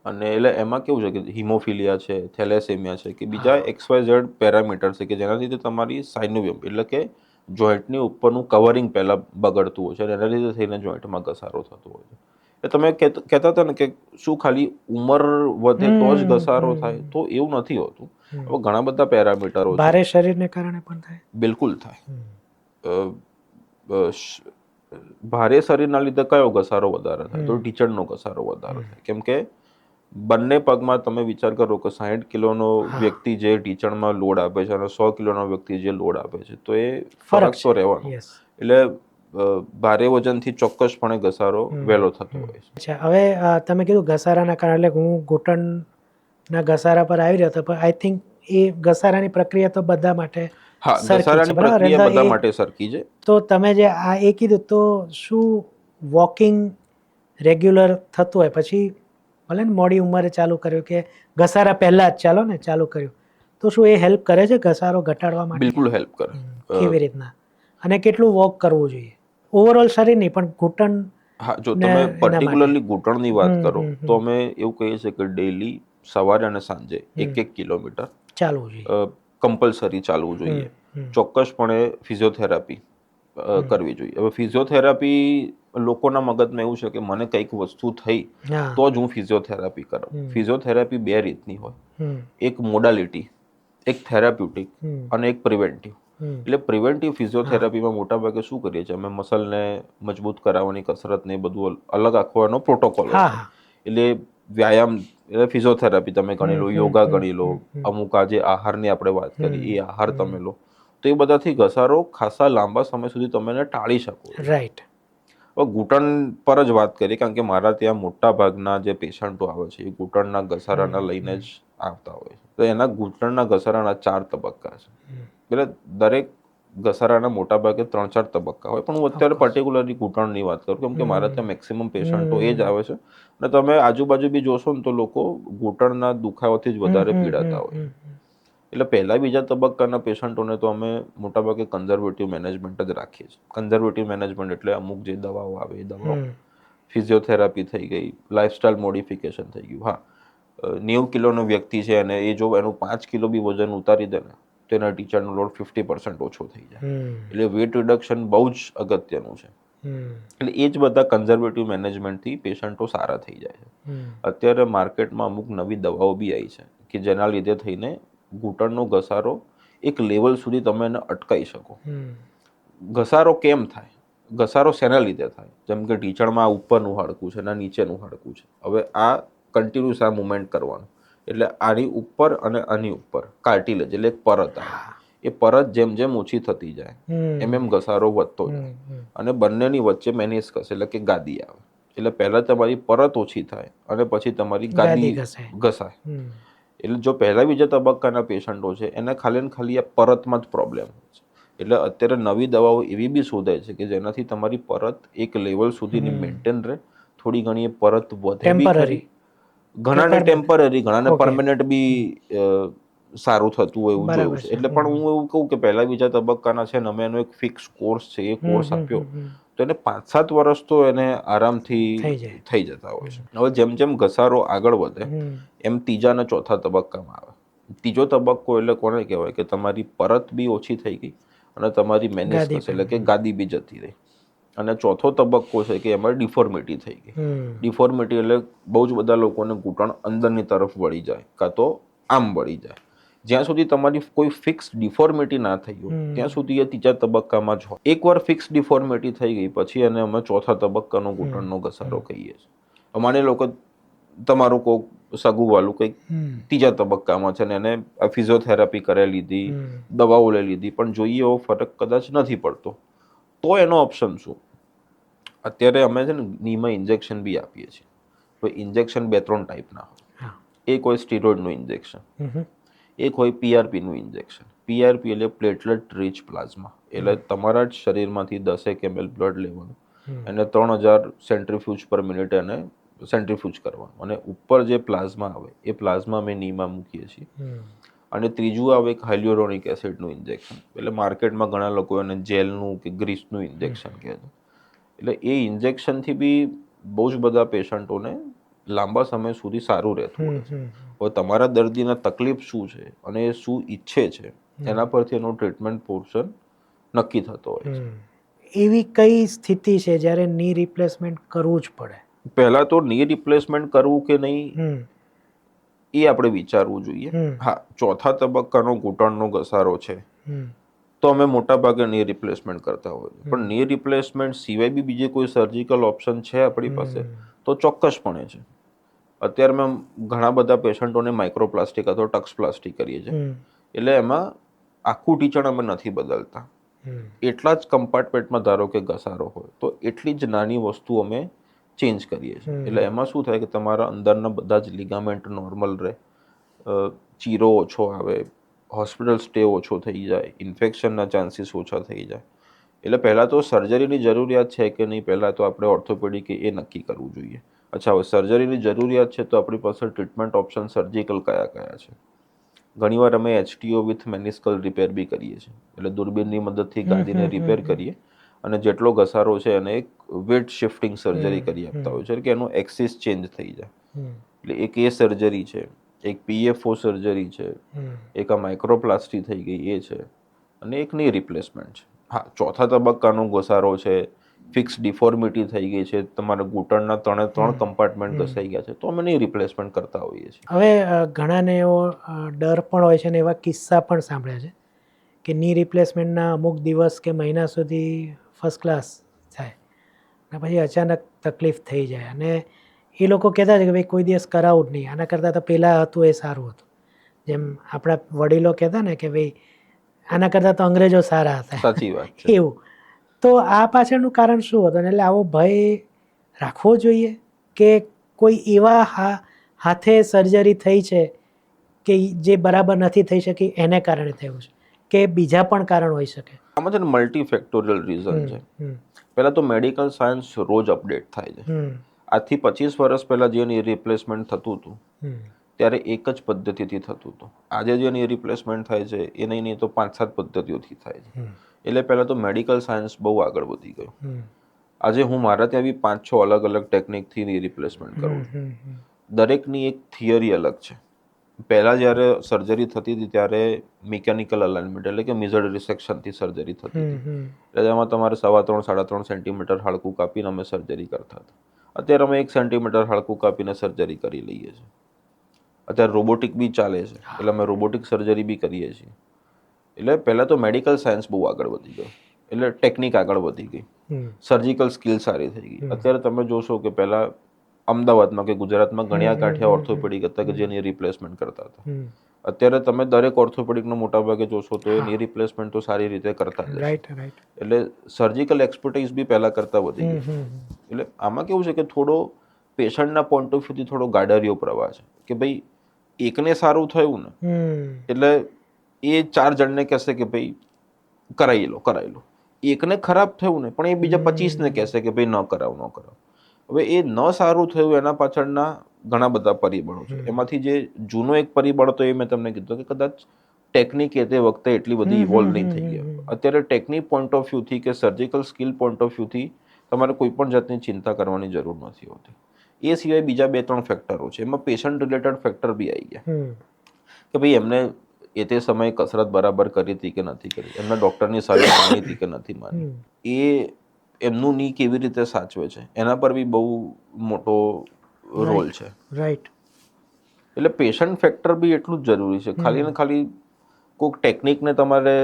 અને એટલે એમાં કેવું છે કે હિમોફિલિયા છે, થેલેસેમિયા છે, કે બીજા XYZ પેરામીટર છે કે જેના લીધે તમારી સાયનોવિયમ એટલે કે જોઈન્ટની ઉપરનું કવરિંગ પહેલાં બગડતું હોય છે અને એના લીધે થઈને જોઈન્ટમાં ઘસારો થતો હોય છે. એટલે તમે કહેતા હતા ને કે શું ખાલી ઉંમર વધે તો જ ઘસારો થાય, તો એવું નથી હોતું. હવે ઘણા બધા પેરામીટરો છે. ભારે શરીરને કારણે પણ થાય? બિલકુલ થાય. ભારે શરીરના લીધે કયો ઘસારો વધારે થાય? તો ઢીંચણનો ઘસારો વધારે થાય. કેમ કે બંને પગમાં તમે વિચાર કરો કે 60 કિલોનો વ્યક્તિ જે ઢીંચણમાં લોડ આપે છે અને 100 કિલોનો વ્યક્તિ જે લોડ આપે છે, તો એ ફરક તો રહેવાનો. એટલે ભારે વજનથી ચોક્કસપણે ઘસારો વહેલો થતો હોય છે. અચ્છા, હવે તમે કીધું ઘસારાના કારણે, હું ઘૂંટણના ઘસારા પર આવી રહ્યો હતો, પણ આઈ થિંક એ ઘસારાની પ્રક્રિયા તો બધા માટે ઘસારાની પ્રક્રિયા બધા માટે સરખી છે. તો તમે જે એ કીધું, તો શું વોકિંગ રેગ્યુલર થતું હોય, પછી ભલે ને મોડી ઉંમરે ચાલુ કર્યું કે ઘસારા પહેલા જ ચાલુ કર્યું, તો શું એ હેલ્પ કરે છે ઘસારો ઘટાડવા માટે? બિલકુલ હેલ્પ કરે. કેવી રીતના, અને કેટલું વોક કરવું જોઈએ? ઓવરઓલ શરીર નહીં, પણ ઘૂંટણ. હા, જો તમે પર્ટિક્યુલરલી ઘૂંટણની વાત કરો તો અમે એવું કહીએ છીએ કે ડેઈલી સવારે અને સાંજે 1 કિલોમીટર ચાલવું જોઈએ, કમ્પલસરી ચાલવું જોઈએ. ચોક્કસપણે ફિઝિયોથેરાપી કરવી જોઈએ. હવે ફિઝિયોથેરાપી લોકોના મગજમાં એવું છે કે મને કંઈક વસ્તુ થઈ તો જ હું ફિઝિયોથેરાપી કરું. ફિઝિયોથેરાપી બે રીતની હોય, એક મોડાલિટી, એક થેરાપ્યુટિક અને એક પ્રિવેન્ટિવ. એટલે પ્રિવેન્ટિવ ફિઝિયોથેરાપીમાં મોટાભાગે શું કરીએ છીએ, અમે મસલને મજબૂત કરાવવાની કસરત ને બધું અલગ આખો એનો પ્રોટોકોલ હોય. એટલે વ્યાયામ એટલે ફિઝિયોથેરાપી તમે ગણી લો, યોગા ગણી લો, અમુક આજે આહારની આપણે વાત કરી એ આહાર તમે લો, તો એ બધાથી ઘસારો ખાસા લાંબા સમય સુધી તમે એને ટાળી શકો. રાઈટ. ઘૂંટણ પર જ વાત કરીએ, કારણ કે મારા ત્યાં મોટા ભાગના જે પેશન્ટો આવે છે એ ઘૂંટણના ઘસારાના લઈને જ આવતા હોય છે. તો એના ઘૂંટણના ઘસારાના 4 તબક્કા છે. એટલે દરેક ઘસારાના મોટા ભાગે 3-4 તબક્કા હોય, પણ હું અત્યારે પર્ટિક્યુલરલી ઘૂંટણની વાત કરું કેમ કે મારા ત્યાં મેક્સિમમ પેશન્ટો એ જ આવે છે. અને તમે આજુબાજુ બી જોશો ને તો લોકો ઘૂંટણના દુખાવાથી જ વધારે પીડાતા હોય. એટલે પહેલા બીજા તબક્કાના પેશન્ટોને તો અમે મોટાભાગે કન્ઝર્વેટિવ મેનેજમેન્ટ જ રાખીએ છીએ. કન્ઝર્વેટિવ મેનેજમેન્ટ એટલે અમુક જે દવાઓ આવે એ દવાઓ, ફિઝિયોથેરાપી થઈ ગઈ, લાઇફસ્ટાઇલ મોડિફિકેશન થઈ ગયું. હા, 90 કિલોનો વ્યક્તિ છે અને એ જો એનું 5 કિલો બી વજન ઉતારી દે ને તો એના ટીચરનો લોડ 50% ઓછો થઈ જાય. એટલે વેટ રિડક્શન બહુ જ અગત્યનું છે. એટલે એ જ બધા કન્ઝર્વેટિવ મેનેજમેન્ટથી પેશન્ટો સારા થઈ જાય છે. અત્યારે માર્કેટમાં અમુક નવી દવાઓ બી આવી છે કે જેના લીધે થઈને ઘૂંટણનો ઘસારો એક લેવલ સુધી તમે એને અટકાવી શકો. ઘસારો કેમ થાય? ઘસારો શેના લીધે થાય? જેમ કે ઢીંચણમાં ઉપરનું હાડકું છે અને નીચેનું હાડકું છે. હવે આ કન્ટિન્યુઅસ આ મુવમેન્ટ કરવાનું, એટલે આની ઉપર અને આની ઉપર કાર્ટિલેજ એટલે એક પરત આવે. એ પરત જેમ જેમ ઓછી થતી જાય એમ એમ ઘસારો વધતો જાય, અને બંનેની વચ્ચે મેનિસ્કસ એટલે કે ગાદી આવે. એટલે પહેલા તમારી પરત ઓછી થાય અને પછી તમારી ગાદી ઘસાય. એટલે જો પહેલા બીજા તબક્કાના પેશન્ટો છે એને ખાલી ને ખાલી આ પરતમાં જ પ્રોબ્લેમ હોય છે. એટલે અત્યારે નવી દવાઓ એવી બી શોધાય છે કે જેનાથી તમારી પરત એક લેવલ સુધીની મેન્ટેન રહે. થોડી ઘણી એ પરત વધે બી ખરી, ઘણાને ટેમ્પરરી, ઘણાને પરમેનન્ટ બી સારું થતું હોય એવું જોયું છે. એટલે પણ હું એવું કહું કે પહેલા બીજા તબક્કાના છે ને અમે એનો એક ફિક્સ કોર્સ છે, એ કોર્સ આપ્યો તો એને 5-7 વર્ષ તો એને આરામથી થઈ જતા હોય છે. હવે જેમ જેમ ઘસારો આગળ વધે એમ ત્રીજા અને ચોથા તબક્કામાં આવે. ત્રીજો તબક્કો એટલે કોને કહેવાય કે તમારી પરત બી ઓછી થઈ ગઈ અને તમારી મેનિસ્કસ એટલે કે ગાદી બી જતી રહી. અને ચોથો તબક્કો છે કે એમાં ડિફોર્મિટી થઈ ગઈ. ડિફોર્મિટી એટલે બહુ જ બધા લોકોને ઘૂંટણ અંદરની તરફ વળી જાય કાં તો આમ વળી જાય. જ્યાં સુધી તમારી કોઈ ફિક્સ ડિફોર્મિટી ના થઈ હોય ત્યાં સુધી એ ત્રીજા તબક્કામાં જ હોય. એકવાર ફિક્સ ડિફોર્મિટી થઈ ગઈ પછી એને અમે ચોથા તબક્કાનો ઘૂંટણનો ઘસારો કહીએ છીએ. અમારે લોકો તમારું કોક સગું વાલું કંઈક ત્રીજા તબક્કામાં છે ને એને ફિઝિયોથેરાપી કરાવી લીધી, દવાઓ લઈ લીધી, પણ જોઈએ એવો ફરક કદાચ નથી પડતો, તો એનો ઓપ્શન શું? અત્યારે અમે છે ને નીમાં ઇન્જેક્શન બી આપીએ છીએ. તો ઇન્જેક્શન 2-3 ટાઈપના હોય. એક હોય સ્ટીરોઇડનું ઇન્જેક્શન, એક હોય PRPનું ઇન્જેક્શન. PRP એટલે પ્લેટલેટ રિચ પ્લાઝમા, એટલે તમારા જ શરીરમાંથી 10 ml બ્લડ લેવાનું અને 3000 સેન્ટ્રીફ્યુજ પર મિનિટ એને સેન્ટ્રીફ્યુજ કરવાનું, અને ઉપર જે પ્લાઝમા આવે એ પ્લાઝમા અમે નીમાં મૂકીએ છીએ. અને ત્રીજું આવે એક હાઇલ્યુરોનિક એસિડનું ઇન્જેક્શન, એટલે માર્કેટમાં ઘણા લોકો એને જેલનું કે ગ્રીસનું ઇન્જેક્શન કહે છે. એટલે એ ઇન્જેક્શનથી બી બહુ જ બધા પેશન્ટોને લાંબા સમય સુધી સારું રહેતું હોય છે. હવે તમારા દર્દીના તકલીફ શું છે અને એ શું ઈચ્છે છે એના પરથી એનો ટ્રીટમેન્ટ પોર્શન નક્કી થતો હોય છે. એવી કઈ સ્થિતિ છે જ્યારે ની રિપ્લેસમેન્ટ કરવું જ પડે? પહેલા તો ની રિપ્લેસમેન્ટ કરવું કે નહીં એ આપણે વિચારવું જોઈએ. હા, ચોથા તબક્કાનો ઘૂંટણનો ઘસારો છે તો અમે મોટા ભાગે ની રિપ્લેસમેન્ટ કરતા હોઈએ, પણ ની રિપ્લેસમેન્ટ સિવાય બી બીજી કોઈ સર્જિકલ ઓપ્શન છે આપણી પાસે તો ચોક્કસપણે છે. અત્યારે મેં ઘણા બધા પેશન્ટોને માઇક્રોપ્લાસ્ટિક અથવા ટક્સપ્લાસ્ટી કરીએ છીએ. એટલે એમાં આખું ટીચણ અમે નથી બદલતા. એટલા જ કમ્પાર્ટમેન્ટમાં ધારો કે ઘસારો હોય તો એટલી જ નાની વસ્તુ અમે ચેન્જ કરીએ છીએ. એટલે એમાં શું થાય કે તમારા અંદરના બધા જ લિગામેન્ટ નોર્મલ રહે, ચીરો ઓછો આવે, હોસ્પિટલ સ્ટે ઓછો થઈ જાય, ઇન્ફેક્શનના ચાન્સીસ ઓછા થઈ જાય. એટલે પહેલાં તો સર્જરીની જરૂરિયાત છે કે નહીં, પહેલાં તો આપણે ઓર્થોપેડિક એ નક્કી કરવું જોઈએ. અચ્છા, હવે સર્જરીની જરૂરિયાત છે તો આપણી પાસે ટ્રીટમેન્ટ ઓપ્શન સર્જિકલ કયા કયા છે? ઘણીવાર અમે HTO વિથ મેનિસ્કલ રિપેર બી કરીએ છીએ. એટલે દૂરબીનની મદદથી ગાદીને રિપેર કરીએ અને જેટલો ઘસારો છે એને એક વેટ શિફ્ટિંગ સર્જરી કરી આપતા હોય છે કે એનો એક્સિસ ચેન્જ થઈ જાય. એટલે એક એ સર્જરી છે, એક PFO સર્જરી છે, એક આ માઇક્રોપ્લાસ્ટી થઈ ગઈ એ છે અને એક ની રિપ્લેસમેન્ટ છે. હા, ચોથા તબક્કાનો ઘસારો છે, ફિક્સ ડિફોર્મિટી થઈ ગઈ છે, તમારા ઘૂંટણના 3 કમ્પાર્ટમેન્ટ ઘસાઈ ગયા છે તો અમે ની રિપ્લેસમેન્ટ કરતા હોઈએ છીએ. હવે ઘણાને એવો ડર પણ હોય છે ને એવા કિસ્સા પણ સાંભળ્યા છે કે ની રિપ્લેસમેન્ટના અમુક દિવસ કે મહિના સુધી ફર્સ્ટ ક્લાસ થાય અને પછી અચાનક તકલીફ થઈ જાય અને એ લોકો કહેતા છે કે ભાઈ કોઈ દિવસ કરાવું જ નહીં, આના કરતાં તો પહેલાં હતું એ સારું હતું. જેમ આપણા વડીલો કહેતા ને કે ભાઈ આના કરતાં તો અંગ્રેજો સારા હતા. સાચી વાત છે. એવું તો આ પાછળનું કારણ શું હતું? એટલે આવો ભય રાખવો જોઈએ કે કોઈ એવા હાથે સર્જરી થઈ છે કે જે બરાબર નથી થઈ શકી એને કારણે થયું છે કે બીજા પણ કારણ હોઈ શકે? આમાં છે ને મલ્ટીફેક્ટોરિયલ રીઝન છે. પહેલાં તો મેડિકલ સાયન્સ રોજ અપડેટ થાય છે. આજથી 25 વર્ષ પહેલાં જેની રિપ્લેસમેન્ટ થતું હતું ત્યારે એક જ પદ્ધતિથી થતું હતું. આજે જેની રિપ્લેસમેન્ટ થાય છે એ નહીં તો 5-7 પદ્ધતિઓથી થાય છે. એટલે પહેલાં તો મેડિકલ સાયન્સ બહુ આગળ વધી ગયું. આજે હું મારા ત્યાં બી 5-6 અલગ અલગ ટેકનિકથી રિપ્લેસમેન્ટ કરું છું. દરેકની એક થિયરી અલગ છે. પહેલાં જ્યારે સર્જરી થતી હતી ત્યારે મિકેનિકલ અલાઇનમેન્ટ એટલે કે મિઝર્ડ રિસેક્શનથી સર્જરી થતી હતી. એટલે એમાં તમારે 3.5-3.5 સેન્ટીમીટર હાડકું કાપીને અમે સર્જરી કરતા હતા. અત્યારે અમે 1 સેન્ટીમીટર હાડકું કાપીને સર્જરી કરી લઈએ છીએ. અત્યારે રોબોટિક બી ચાલે છે એટલે અમે રોબોટિક સર્જરી બી કરીએ છીએ. એટલે પહેલાં તો મેડિકલ સાયન્સ બહુ આગળ વધી ગયું, એટલે ટેકનિક આગળ વધી ગઈ, સર્જિકલ સ્કિલ સારી થઈ ગઈ. અત્યારે તમે જોશો કે પહેલાં અમદાવાદમાં કે ગુજરાતમાં ગણ્યા ગાંઠિયા ઓર્થોપેડિક હતા કે જેની રિપ્લેસમેન્ટ કરતા હતા. અત્યારે તમે દરેક ઓર્થોપેડિકનો મોટા ભાગે જોશો તો એની રિપ્લેસમેન્ટ તો સારી રીતે કરતા જ છે. એટલે સર્જિકલ એક્સપર્ટીઝ બી પહેલાં કરતાં વધી ગઈ. એટલે આમાં કેવું છે કે થોડો પેશન્ટના પોઈન્ટ ઓફ વ્યૂથી થોડો ગાડરિયો પ્રવાહ છે કે ભાઈ એકને સારું થયું ને એટલે એ 4 જણને કહેશે કે ભાઈ કરાવી લો. એકને ખરાબ થયું ને પણ એ બીજા 25ને કહેશે કે ભાઈ ન કરાવ. હવે એ ન સારું થયું એના પાછળના ઘણા બધા પરિબળો છે. એમાંથી જે જૂનો એક પરિબળ તો એ મેં તમને કીધું કે કદાચ ટેકનિક એ તે વખતે એટલી બધી ઇવોલ્વ નહીં થઈ ગઈ. અત્યારે ટેકનિક પોઈન્ટ ઓફ વ્યૂથી કે સર્જિકલ સ્કિલ પોઈન્ટ ઓફ વ્યૂથી તમારે કોઈ પણ જાતની ચિંતા કરવાની જરૂર નથી હોતી. એ સિવાય બીજા 2-3 ફેક્ટરો છે. એમાં પેશન્ટ રિલેટેડ ફેક્ટર બી આવી ગયા કે ભાઈ એમને એ તે સમયે કસરત બરાબર કરી હતી કે નથી કરી, એમના ડૉક્ટરની સલાહ માની હતી કે નથી માની, એ એમનું ની કેવી રીતે સાચવે છે એના પર બી બહુ મોટો રોલ છે. રાઈટ. એટલે પેશન્ટ ફેક્ટર બી એટલું જ જરૂરી છે. ખાલી ને ખાલી કોઈક ટેકનિકને તમારે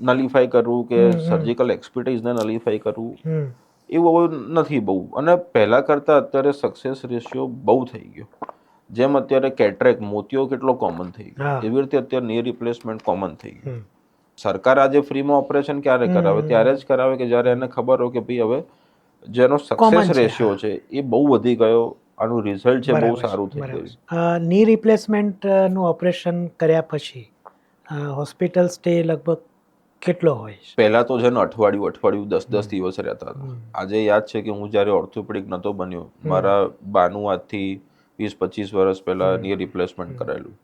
નલિફાઈ કરવું કે સર્જિકલ એક્સપર્ટીઝને નલિફાઈ કરવું એવું નથી બહુ. અને પહેલાં કરતાં અત્યારે સક્સેસ રેશિયો બહુ થઈ ગયો. જેમ અત્યારે કેટરેક મોતિયો કેટલો કોમન થઈ ગયો એવી રીતે અત્યારે ની રિપ્લેસમેન્ટ કોમન થઈ ગયું. સરકાર આજે ફ્રીમાં ઓપરેશન ક્યારે કરાવે? ત્યારે જ કરાવે કે જ્યારે એને ખબર હોય કે ભાઈ હવે જેનો સક્સેસ રેશિયો છે એ બહુ વધી ગયો, આનું રિઝલ્ટ છે બહુ સારું થઈ ગયું. ની રિપ્લેસમેન્ટનું ઓપરેશન કર્યા પછી હોસ્પિટલ સ્ટે લગભગ કેટલો હોય છે? પહેલાં તો છે ને અઠવાડિયું 10 દિવસ રહેતા હતા. આજે યાદ છે કે હું જ્યારે ઓર્થોપેડિક નહોતો બન્યો, મારા બાનું આજથી 20-25 વર્ષ પહેલાં ની રિપ્લેસમેન્ટ કરાયેલું.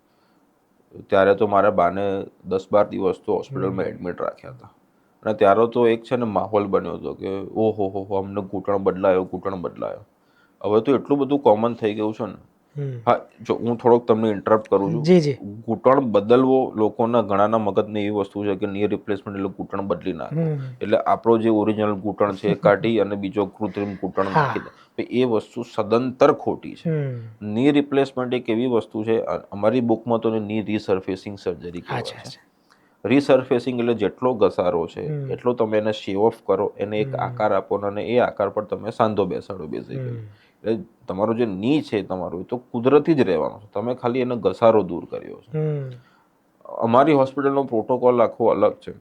ત્યારે તો મારા બાને 10-12 દિવસ તો હોસ્પિટલમાં એડમિટ રાખ્યા હતા. અને ત્યારે તો એક છે ને માહોલ બન્યો હતો કે ઓહો હો અમને ઘૂંટણ બદલાયો. હવે તો એટલું બધું કોમન થઈ ગયું છે ને. હા, જો હું થોડોક તમને ઇન્ટરપ્ટ કરું છું. જી જી. ઘૂંટણ બદલવો લોકોના ઘણાના મગજની એવી વસ્તુ છે કે ની રિપ્લેસમેન્ટ એટલે ઘૂંટણ બદલી નાખો, એટલે આપણો જે ઓરિજિનલ ઘૂંટણ છે એ કાઢી અને બીજો કૃત્રિમ ઘૂંટણ નાખી દે. એ વસ્તુ સદંતર ખોટી છે. ની રિપ્લેસમેન્ટ એક એવી વસ્તુ છે, અમારી બુકમાં તો ની રીસર્ફેસિંગ સર્જરી કહેવાય છે. રીસર્ફેસિંગ એટલે જેટલો ઘસારો છે એટલો તમે એને શેવ ઓફ કરો, એને એક આકાર આપો અને એ આકાર પર તમે સાંધો બેસાડો. બેઝિકલી એટલે તમારો જે ની છે તમારું એ તો કુદરતી જ રહેવાનો છે, તમે ખાલી એને ઘસારો દૂર કર્યો છે. અમારી હોસ્પિટલનો પ્રોટોકોલ આખો અલગ છે.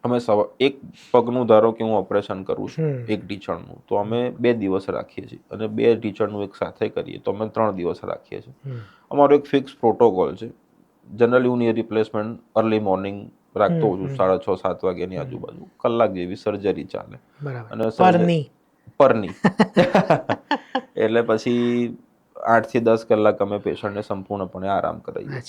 અમે એક પગનું ધારો કે હું ઓપરેશન કરું છું એક ઢીંચણનું, તો અમે 2 દિવસ રાખીએ છીએ, અને 2 ઢીંચણનું એક સાથે કરીએ તો અમે 3 દિવસ રાખીએ છીએ. અમારો એક ફિક્સ પ્રોટોકોલ છે. જનરલી હું ની રિપ્લેસમેન્ટ અર્લી મોર્નિંગ રાખતો હોઉં છું, 6:30-7 વાગ્યાની આજુબાજુ, કલાક જેવી સર્જરી ચાલે. અને પરની એટલે પછી 8 થી 10 કલાક અમે પેશન્ટને સંપૂર્ણપણે આરામ કરાવીએ.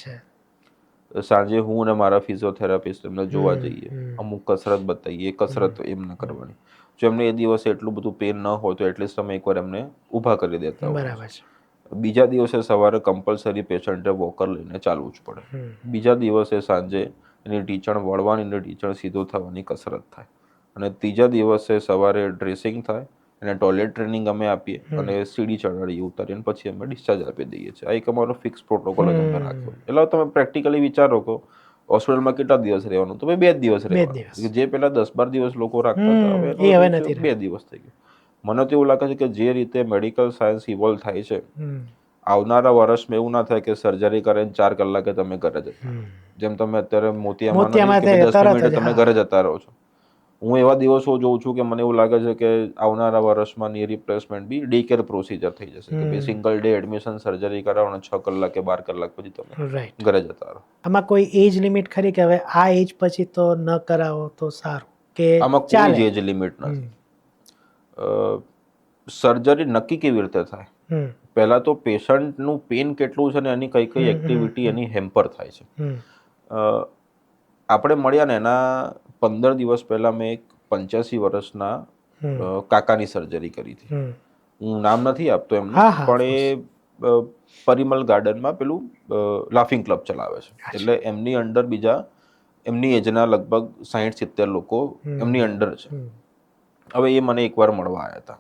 સાંજે હું અને મારા ફિઝિયોથેરાપિસ્ટ એમને જોવા જઈએ, અમુક કસરત બતાવીએ, કસરત એમને કરવાની. જો એમને એ દિવસે એટલું બધું પેન ન હોય તો એટલીસ્ટ અમે એકવાર એમને ઊભા કરી દેતા હોય. બીજા દિવસે સવારે કમ્પલસરી પેશન્ટે વોકર લઈને ચાલવું જ પડે. બીજા દિવસે સાંજે એની ઢીંચણ વળવાની અને ઢીંચણ સીધું થવાની કસરત થાય. અને ત્રીજા દિવસે સવારે ડ્રેસિંગ થાય, અને ટોયલેટ ટ્રેનિંગ અમે આપીએ, અને સીડી ચડાડીએ ઉતારીને પછી અમે ડિસ્ચાર્જ આપી દઈએ છીએ. આ એક અમારો ફિક્સ પ્રોટોકોલ જ અમે રાખ્યો. એટલે તમે પ્રેક્ટિકલી વિચારો કે હોસ્પિટલમાં કેટલા દિવસ રહેવાનું, તો 2 જ દિવસ રહેવાનું. જે પેલા 10-12 દિવસ લોકો રાખતા હતા હવે 2 દિવસ થઈ ગયા. મને તો એવું લાગે છે કે જે રીતે મેડિકલ સાયન્સ ઇવોલ્વ થાય છે, આવનારા વર્ષમાં એવું ના થાય કે સર્જરી કરીને 4 કલાકે તમે ઘરે જતા. જેમ તમે અત્યારે મોતિયામાં 10 મિનિટે તમે ઘરે જતા રહો છો. હું એવા દિવસો જોઉં છું કે મને એવું લાગે છે કે આવનારા વર્ષમાં ની રિપ્લેસમેન્ટ બી ડે કેર પ્રોસિજર થઈ જશે, કે ભાઈ સિંગલ ડે એડમિશન, સર્જરી કરાવો અને 6 કલાક કે 12 કલાક પછી તમે ઘરે જતા રહો. આમાં કોઈ એજ લિમિટ ખરી કે હવે આ એજ પછી તો ન કરાવો તો સારું, કે આમાં કોઈ જ એજ લિમિટ નથી. સર્જરી નક્કી કેવી રીતે થાય? પહેલા તો પેશન્ટનું પેન કેટલું છે ને એની કઈ કઈ એક્ટિવિટી એની હેમ્પર થાય છે. આપણે મળ્યા ને એના 15 દિવસ પહેલા મેં એક 85 વર્ષના કાકાની સર્જરી કરી હતી. હું નામ નથી આપતો એમનું, પણ એ પરિમલ ગાર્ડનમાં પેલું લાફિંગ ક્લબ ચલાવે છે. એટલે એમની અંડર બીજા એમની એજના લગભગ 60-70 લોકો એમની અંડર છે. હવે એ મને એકવાર મળવા આવ્યા હતા.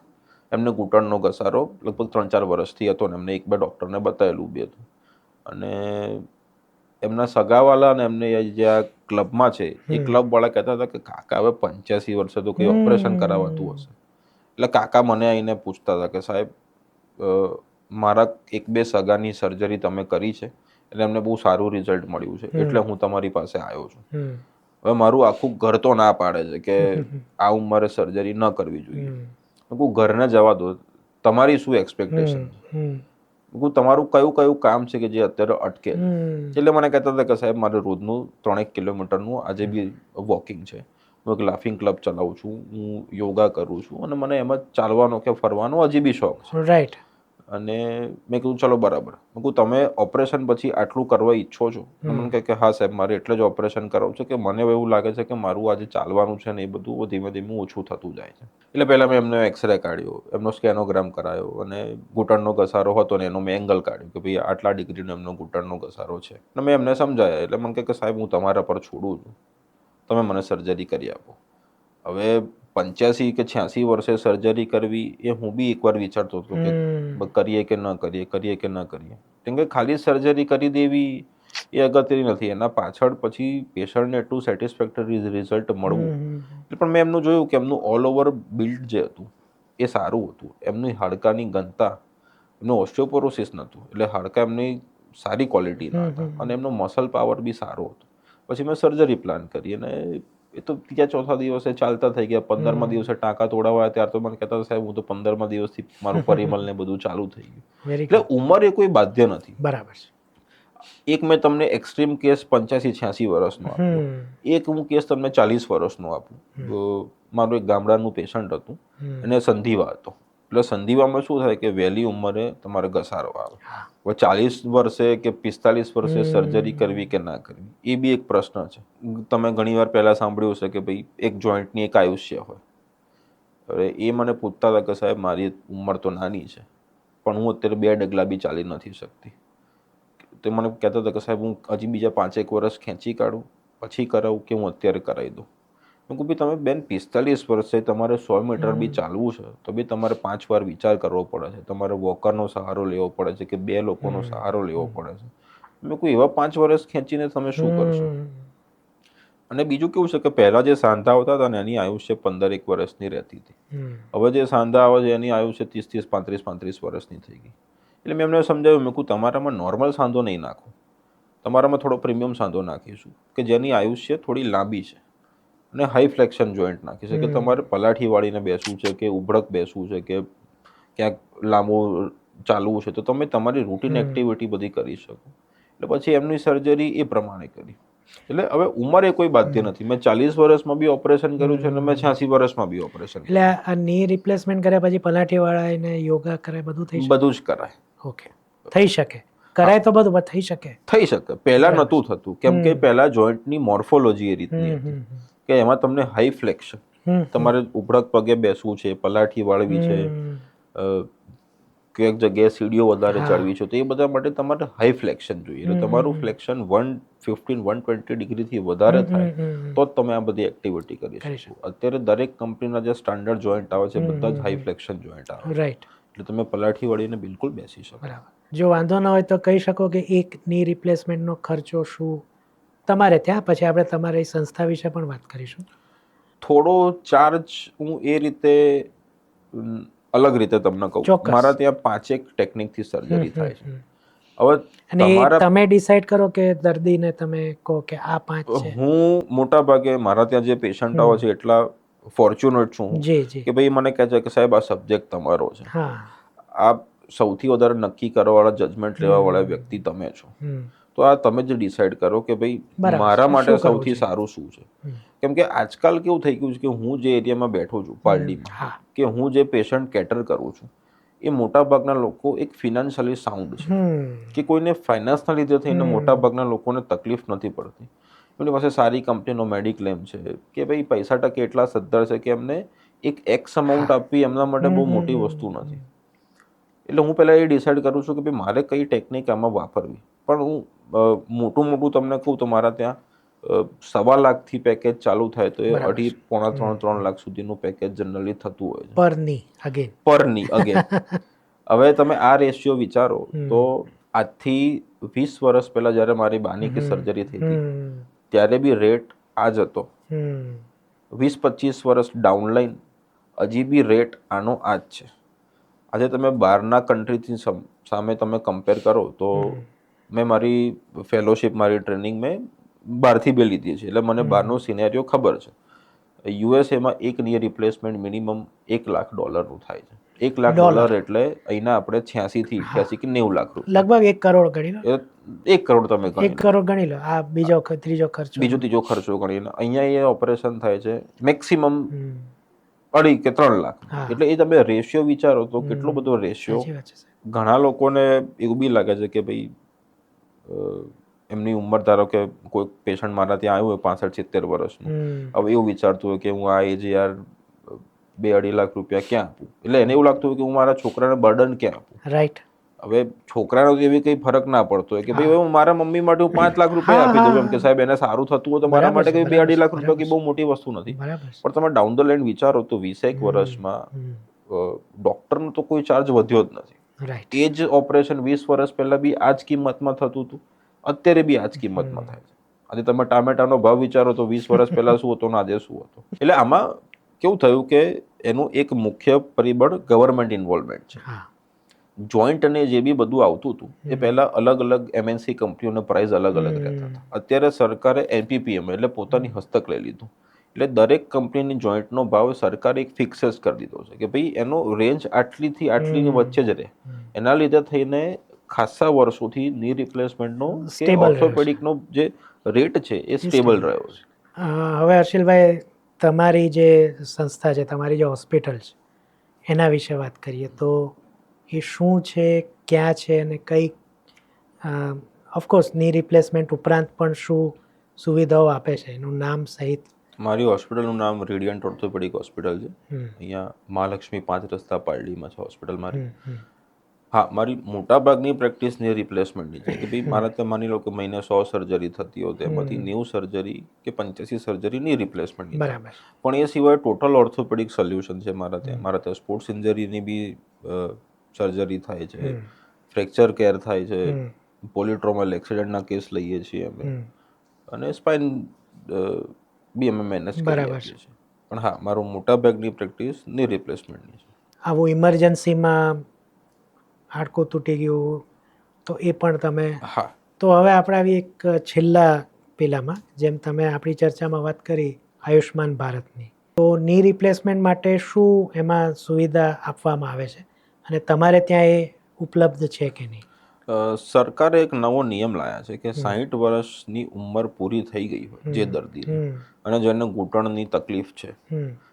એમને ઘૂંટણનો ઘસારો લગભગ 3-4 વર્ષથી હતો ને એમને 1-2 ડૉક્ટરને બતાવેલું બી હતું. અને એમના સગાવાલા અને એમને જે આ ક્લબમાં છે એ ક્લબવાળા કહેતા હતા કે કાકા હવે 85 વર્ષે તો કંઈ ઓપરેશન કરાવવાતું હશે. એટલે કાકા મને આવીને પૂછતા હતા કે સાહેબ મારા 1-2 સગાની સર્જરી તમે કરી છે, એટલે એમને બહુ સારું રિઝલ્ટ મળ્યું છે, એટલે હું તમારી પાસે આવ્યો છું. હવે મારું આખું ઘર તો ના પાડે છે કે આ ઉંમરે સર્જરી ન કરવી જોઈએ. હું ઘરને જવા દો, તમારી શું એક્સપેક્ટેશન છે? તમારું કયું કામ છે કે જે અત્યારે અટકે? એટલે મને કહેતા હતા કે સાહેબ મારે રોજનું 3-1 કિલોમીટરનું આજે બી વોકિંગ છે, હું એક લાફિંગ ક્લબ ચલાવું છું, હું યોગા કરું છું, અને મને એમ જ ચાલવાનો કે ફરવાનો હજી બી શોખ છે. રાઈટ. અને મેં કીધું ચલો બરાબર. મેં કહું તમે ઓપરેશન પછી આટલું કરવા ઈચ્છો છો? મને કહે કે હા સાહેબ મારે એટલે જ ઓપરેશન કરાવવું છે કે મને એવું લાગે છે કે મારું આજે ચાલવાનું છે ને એ બધું ધીમે ધીમે ઓછું થતું જાય છે. એટલે પહેલાં મેં એમનો એક્સરે કાઢ્યો, એમનો સ્કેનોગ્રામ કરાયો, અને ઘૂંટણનો ઘસારો હતો ને એનો મેં એંગલ કાઢ્યું કે ભાઈ આટલા ડિગ્રીનો એમનો ઘૂંટણનો ઘસારો છે. અને મેં એમને સમજાયા. એટલે મને કહે કે સાહેબ હું તમારા પર છોડું છું, તમે મને સર્જરી કરી આપો. હવે 85 કે 86 વર્ષે સર્જરી કરવી એ હું બી એકવાર વિચારતો હતો કે કરીએ કે ન કરીએ. કેમ કે ખાલી સર્જરી કરી દેવી એ અગત્યની નથી, એના પાછળ પછી પેશન્ટને એટલું સેટિસ્ફેક્ટરી રિઝલ્ટ મળવું. પણ મેં એમનું જોયું કે એમનું ઓલ ઓવર બિલ્ડ જે હતું એ સારું હતું. એમની હાડકાની ઘનતા, એમનું ઓસ્ટિયોપોરોસિસ નહોતું, એટલે હાડકા એમની સારી ક્વોલિટીના હતા, અને એમનો મસલ પાવર બી સારો હતો. પછી મેં સર્જરી પ્લાન કરી, અને એ તો 3-4 દિવસે ચાલતા થઈ ગયા. 15મા દિવસે ટાંકા તોડાવ્યા ત્યાર તો મને કહેતા સાહેબ હું તો 15મા દિવસથી મારું પરિમલ ને બધું ચાલુ થઈ ગયું. એટલે ઉંમર એ કોઈ બાધ્ય નથી. બરાબર છે. એક મેં તમને એક્સ્ટ્રીમ કેસ 85-86 વર્ષનો આપ્યો, એક હું કેસ તમને 40 વર્ષનો આપું. મારું એક ગામડાનું પેશન્ટ હતું, એને સંધિવા હતો, એટલે સંધિવામાં શું થાય કે વહેલી ઉંમરે તમારે ઘસારો આવે. હા. હવે 40 વર્ષે કે 45 વર્ષે સર્જરી કરવી કે ના કરવી એ બી એક પ્રશ્ન છે. તમે ઘણીવાર પહેલા સાંભળ્યું હશે કે ભાઈ એક જોઈન્ટની એક આયુષ્ય હોય. હવે એ મને પૂછતા હતા કે સાહેબ મારી ઉંમર તો નાની છે પણ હું અત્યારે 2 ડગલા બી ચાલી નથી શકતી. તે મને કહેતા હતા કે સાહેબ હું હજી બીજા 5 વર્ષ ખેંચી કાઢું પછી કરાવું કે હું અત્યારે કરાવી દઉં. મેં કહ્યું તમે બેન 45 વર્ષે તમારે 100 મીટર બી ચાલવું છે તો બી તમારે 5 વાર વિચાર કરવો પડે છે. તમારે વોકરનો સહારો લેવો પડે છે કે 2 લોકોનો સહારો લેવો પડે છે. મેં કહ્યું એવા 5 વર્ષ ખેંચીને તમે શું કરશો? અને બીજું કેવું છે કે પહેલા જે સાંધા આવતા હતા ને એની આયુષ્ય 15 વર્ષની રહેતી હતી. હવે જે સાંધા આવે છે એની આયુષ્ય 30 35 વર્ષની થઈ ગઈ. એટલે મેં એમને સમજાવ્યું, મેં કહ્યું તમારામાં નોર્મલ સાંધો નહીં નાખો, તમારામાં થોડો પ્રીમિયમ સાંધો નાખીશું કે જેની આયુષ્ય થોડી લાંબી છે અને હાઈ ફ્લેક્શન જોઈન્ટ નાખી છે કે તમારે પલાઠી વાળીને બેસવું છે કે ઉભડક બેસવું છે કે ક્યાંક લાંબુ ચાલવું છે તો તમે તમારી રૂટીન એક્ટિવિટી બધી કરી શકો. એટલે પછી એમની સર્જરી એ પ્રમાણે કરી. એટલે હવે ઉંમર એ કોઈ બાધ્ય નથી. મેં 40 વર્ષમાં બી ઓપરેશન કર્યું છે અને મેં 86 વર્ષમાં બી ઓપરેશન કર્યું. એટલે આ ની રિપ્લેસમેન્ટ કર્યા પછી પલાઠી વાળા એને યોગા કરે બધું થઈ શકે? બધું જ કરાય. ઓકે, થઈ શકે, કરાય તો બધું પણ થઈ શકે. થઈ શકે. પહેલા નહોતું થતું કેમ કે પહેલા જોઈન્ટની મોર્ફોલોજી એ રીતની હતી કે એમાં તમને હાઈ ફ્લેક્શન, તમારે ઉભડક પગે બેસવું છે, પલાઠી વાળવી છે, કઈક જગ્યાએ સીડીઓ વધારે ચડવી છે તો એ બધા માટે તમારે હાઈ ફ્લેક્શન જોઈએ. એટલે તમારું ફ્લેક્શન 115-120 ડિગ્રીથી વધારે થાય તો જ તમે આ બધી એક્ટિવિટી કરી શકો. અત્યારે દરેક કંપનીના જે સ્ટાન્ડર્ડ જોઈન્ટ આવે છે બધા જ હાઈ ફ્લેક્શન જોઈન્ટ આવે છે. રાઈટ. એટલે તમે પલાઠી વળીને બિલકુલ બેસી શકો. બરાબર. જો વાંધો ન હોય તો કહી શકો કે એક ની રિપ્લેસમેન્ટનો ખર્ચો શું તમારે ત્યાં, પછી આપણે તમારી સંસ્થા વિશે પણ વાત કરીશું. થોડો ચાર્જ હું એ રીતે અલગ રીતે તમને કહું. મારા ત્યાં 5 ટેકનિકથી સર્જરી થાય છે. હવે અને તમે ડિસાઈડ કરો કે દર્દીને તમે કહો કે આ 5 છે? હું મોટા ભાગે મારા ત્યાં જે પેશન્ટ આવે છે એટલા ફોર્ચ્યુનેટ છું કે ભાઈ મને કહે છે કે સાહેબ આ સબ્જેક્ટ તમારો છે. આ સૌથી વધારે નક્કી કરવાવાળા, જજમેન્ટ લેવાવાળા વ્યક્તિ તમે છો. તો આ તમે જ ડિસાઈડ કરો કે ભાઈ મારા માટે સૌથી સારું શું છે. કેમ કે આજકાલ કેવું થઈ ગયું છે કે હું જે એરિયામાં બેઠો છું પાલડીમાં, કે હું જે પેશન્ટ કેટર કરું છું એ મોટા ભાગના લોકો એક ફિનાન્શિયલી સાઉન્ડ છે કે કોઈને ફાઇનાન્સના લીધે થઈને મોટા ભાગના લોકોને તકલીફ નથી પડતી. એમની પાસે સારી કંપનીનો મેડિક્લેમ છે કે ભાઈ પૈસા ટકે એટલા સદ્ધર છે કે એમને એક એક્સ અમાઉન્ટ આપવી એમના માટે બહુ મોટી વસ્તુ નથી. એટલે હું પહેલાં એ ડિસાઈડ કરું છું કે ભાઈ મારે કઈ ટેકનિક આમાં વાપરવી. પણ હું મોટું તમને કહું તો મારા ત્યાં 1.25 લાખથી પેકેજ ચાલુ થાય તો એ 2.5-3 લાખ સુધીનું પેકેજ જનરલી થતું હોય છે પરની અગેન. હવે તમે આ રેશિયો વિચારો તો આજથી 20 વર્ષ પહેલા જ્યારે મારી બાની કે સર્જરી થઈ હતી ત્યારે બી રેટ આ જ હતો. 20-25 વર્ષ ડાઉનલાઈન હજી બી રેટ આનો આ જ છે. આજે તમે બહારના કન્ટ્રીથી સામે તમે કમ્પેર કરો તો મેં મારી ફેલોશિપ, મારી ટ્રેનિંગ મેં બહારથી બી લીધી છે એટલે મને બહારનો સિનેરિયો ખબર છે. યુએસએમાં એક ની રિપ્લેસમેન્ટ મિનિમમ $1 લાખ થાય છે. $1 લાખ એટલે અહીંના આપણે 86 કે 90 લાખ રૂપિયા, લગભગ 1 કરોડ ગણી લો. 1 કરોડ તમે ગણી 1 કરોડ ગણી લો. આ બીજો ત્રીજો ખર્ચો ગણીને અહીંયા એ ઓપરેશન થાય છે મેક્સિમમ 2.5 કે 3 લાખ. એટલે એ તમે રેશિયો વિચારો તો કેટલો બધો રેશિયો. ઘણા લોકોને એવું બી લાગે છે કે ભાઈ એમની ઉંમર, ધારો કે કોઈ પેશન્ટ મારા ત્યાં આવ્યું હોય 65-70 વર્ષનું, હવે એવું વિચારતું હોય કે હું આ એજ યાર 2-2.5 લાખ રૂપિયા ક્યાં આપું. એટલે એને એવું લાગતું હોય કે હું મારા છોકરાને બર્ડન ક્યાં આપું. રાઈટ. હવે છોકરાનો તો એવી કંઈ ફરક ના પડતો હોય કે ભાઈ હું મારા મમ્મી માટે હું 5 લાખ રૂપિયા આપી દઉં એમ કે સાહેબ એને સારું થતું હોય તો મારા માટે કંઈ 2-2.5 લાખ રૂપિયા કંઈ બહુ મોટી વસ્તુ નથી. પણ તમે ડાઉન ધ લાઈન વિચારો તો 20 વર્ષમાં ડોક્ટરનો તો કોઈ ચાર્જ વધ્યો જ નથી. એ જ ઓપરેશન 20 વર્ષ પહેલા બી આ જ કિંમતમાં થતું હતું, અત્યારે બી આ જ કિંમતમાં થાય છે. આજે તમે ટામેટાનો ભાવ વિચારો તો 20 વર્ષ પહેલા શું હતો ને આજે શું હતો. એટલે આમાં કેવું થયું કે એનું એક મુખ્ય પરિબળ ગવર્મેન્ટ ઇન્વોલ્વમેન્ટ છે. જોઈન્ટ અને જે બી બધું આવતું હતું એ પહેલા અલગ અલગ MNC કંપનીઓના પ્રાઇસ અલગ અલગ રહેતા હતા. અત્યારે સરકારે NPPM એટલે પોતાની હસ્તક લઈ લીધું. એટલે દરેક કંપનીની જોઈન્ટનો ભાવ સરકારે એક ફિક્સ કરી દીધો છે કે ભાઈ એનો રેન્જ આટલીથી આટલીની વચ્ચે જ રહે. એના લીધે થઈને ખાસા વર્ષોથી ની રિપ્લેસમેન્ટનો કે ઓર્થોપેડિકનો જે રેટ છે એ સ્ટેબલ રહ્યો છે. હવે હર્ષિલભાઈ, તમારી જે સંસ્થા છે, તમારી જે હોસ્પિટલ છે, એના વિશે વાત કરીએ તો એ શું છે, ક્યાં છે અને કઈ ઓફકોર્સ ની રિપ્લેસમેન્ટ ઉપરાંત પણ શું સુવિધાઓ આપે છે એનું નામ સહિત. મારી હોસ્પિટલનું નામ રેડિયન્ટ ઓર્થોપેડિક હોસ્પિટલ છે. હમ, અહીંયા મહાલક્ષ્મી 5 રસ્તા પાલડીમાં છે હોસ્પિટલ મારી. હમ, હા, મારી મોટાભાગની પ્રેક્ટિસ ની રિપ્લેસમેન્ટની છે કે ભાઈ મારા ત્યાં માની લો કે મહિને 100 સર્જરી થતી હોય તેમાંથી 90 સર્જરી કે 85 સર્જરી ની રિપ્લેસમેન્ટની છે. બરાબર. પણ એ સિવાય ટોટલ ઓર્થોપેડિક સોલ્યુશન છે મારા ત્યાં. મારા ત્યાં સ્પોર્ટ્સ ઇન્જરીની બી સર્જરી થાય છે, ફ્રેક્ચર કેર થાય છે, પોલિટ્રોમલ એક્સિડન્ટના કેસ લઈએ છીએ અમે, અને સ્પાઇન બી અમે મેનેજ કરી બરાબર આપીએ છીએ. પણ હા, મારું મોટાભાગની પ્રેક્ટિસ ની રિપ્લેસમેન્ટની છે. આવું ઇમરજન્સીમાં હાડકું તૂટી ગયું તો એ પણ તમે. હા. તો હવે આપણે આવી એક છેલ્લા પેલામાં જેમ તમે આપણી ચર્ચામાં વાત કરી આયુષ્માન ભારતની, તો ની રિપ્લેસમેન્ટ માટે શું એમાં સુવિધા આપવામાં આવે છે અને તમારે ત્યાં એ ઉપલબ્ધ છે કે નહીં? સરકારે એક નવો નિયમ લાયા છે કે 60 વર્ષની ઉંમર પૂરી થઈ ગઈ હોય જે દર્દીને અને જેને ઘૂંટણની તકલીફ છે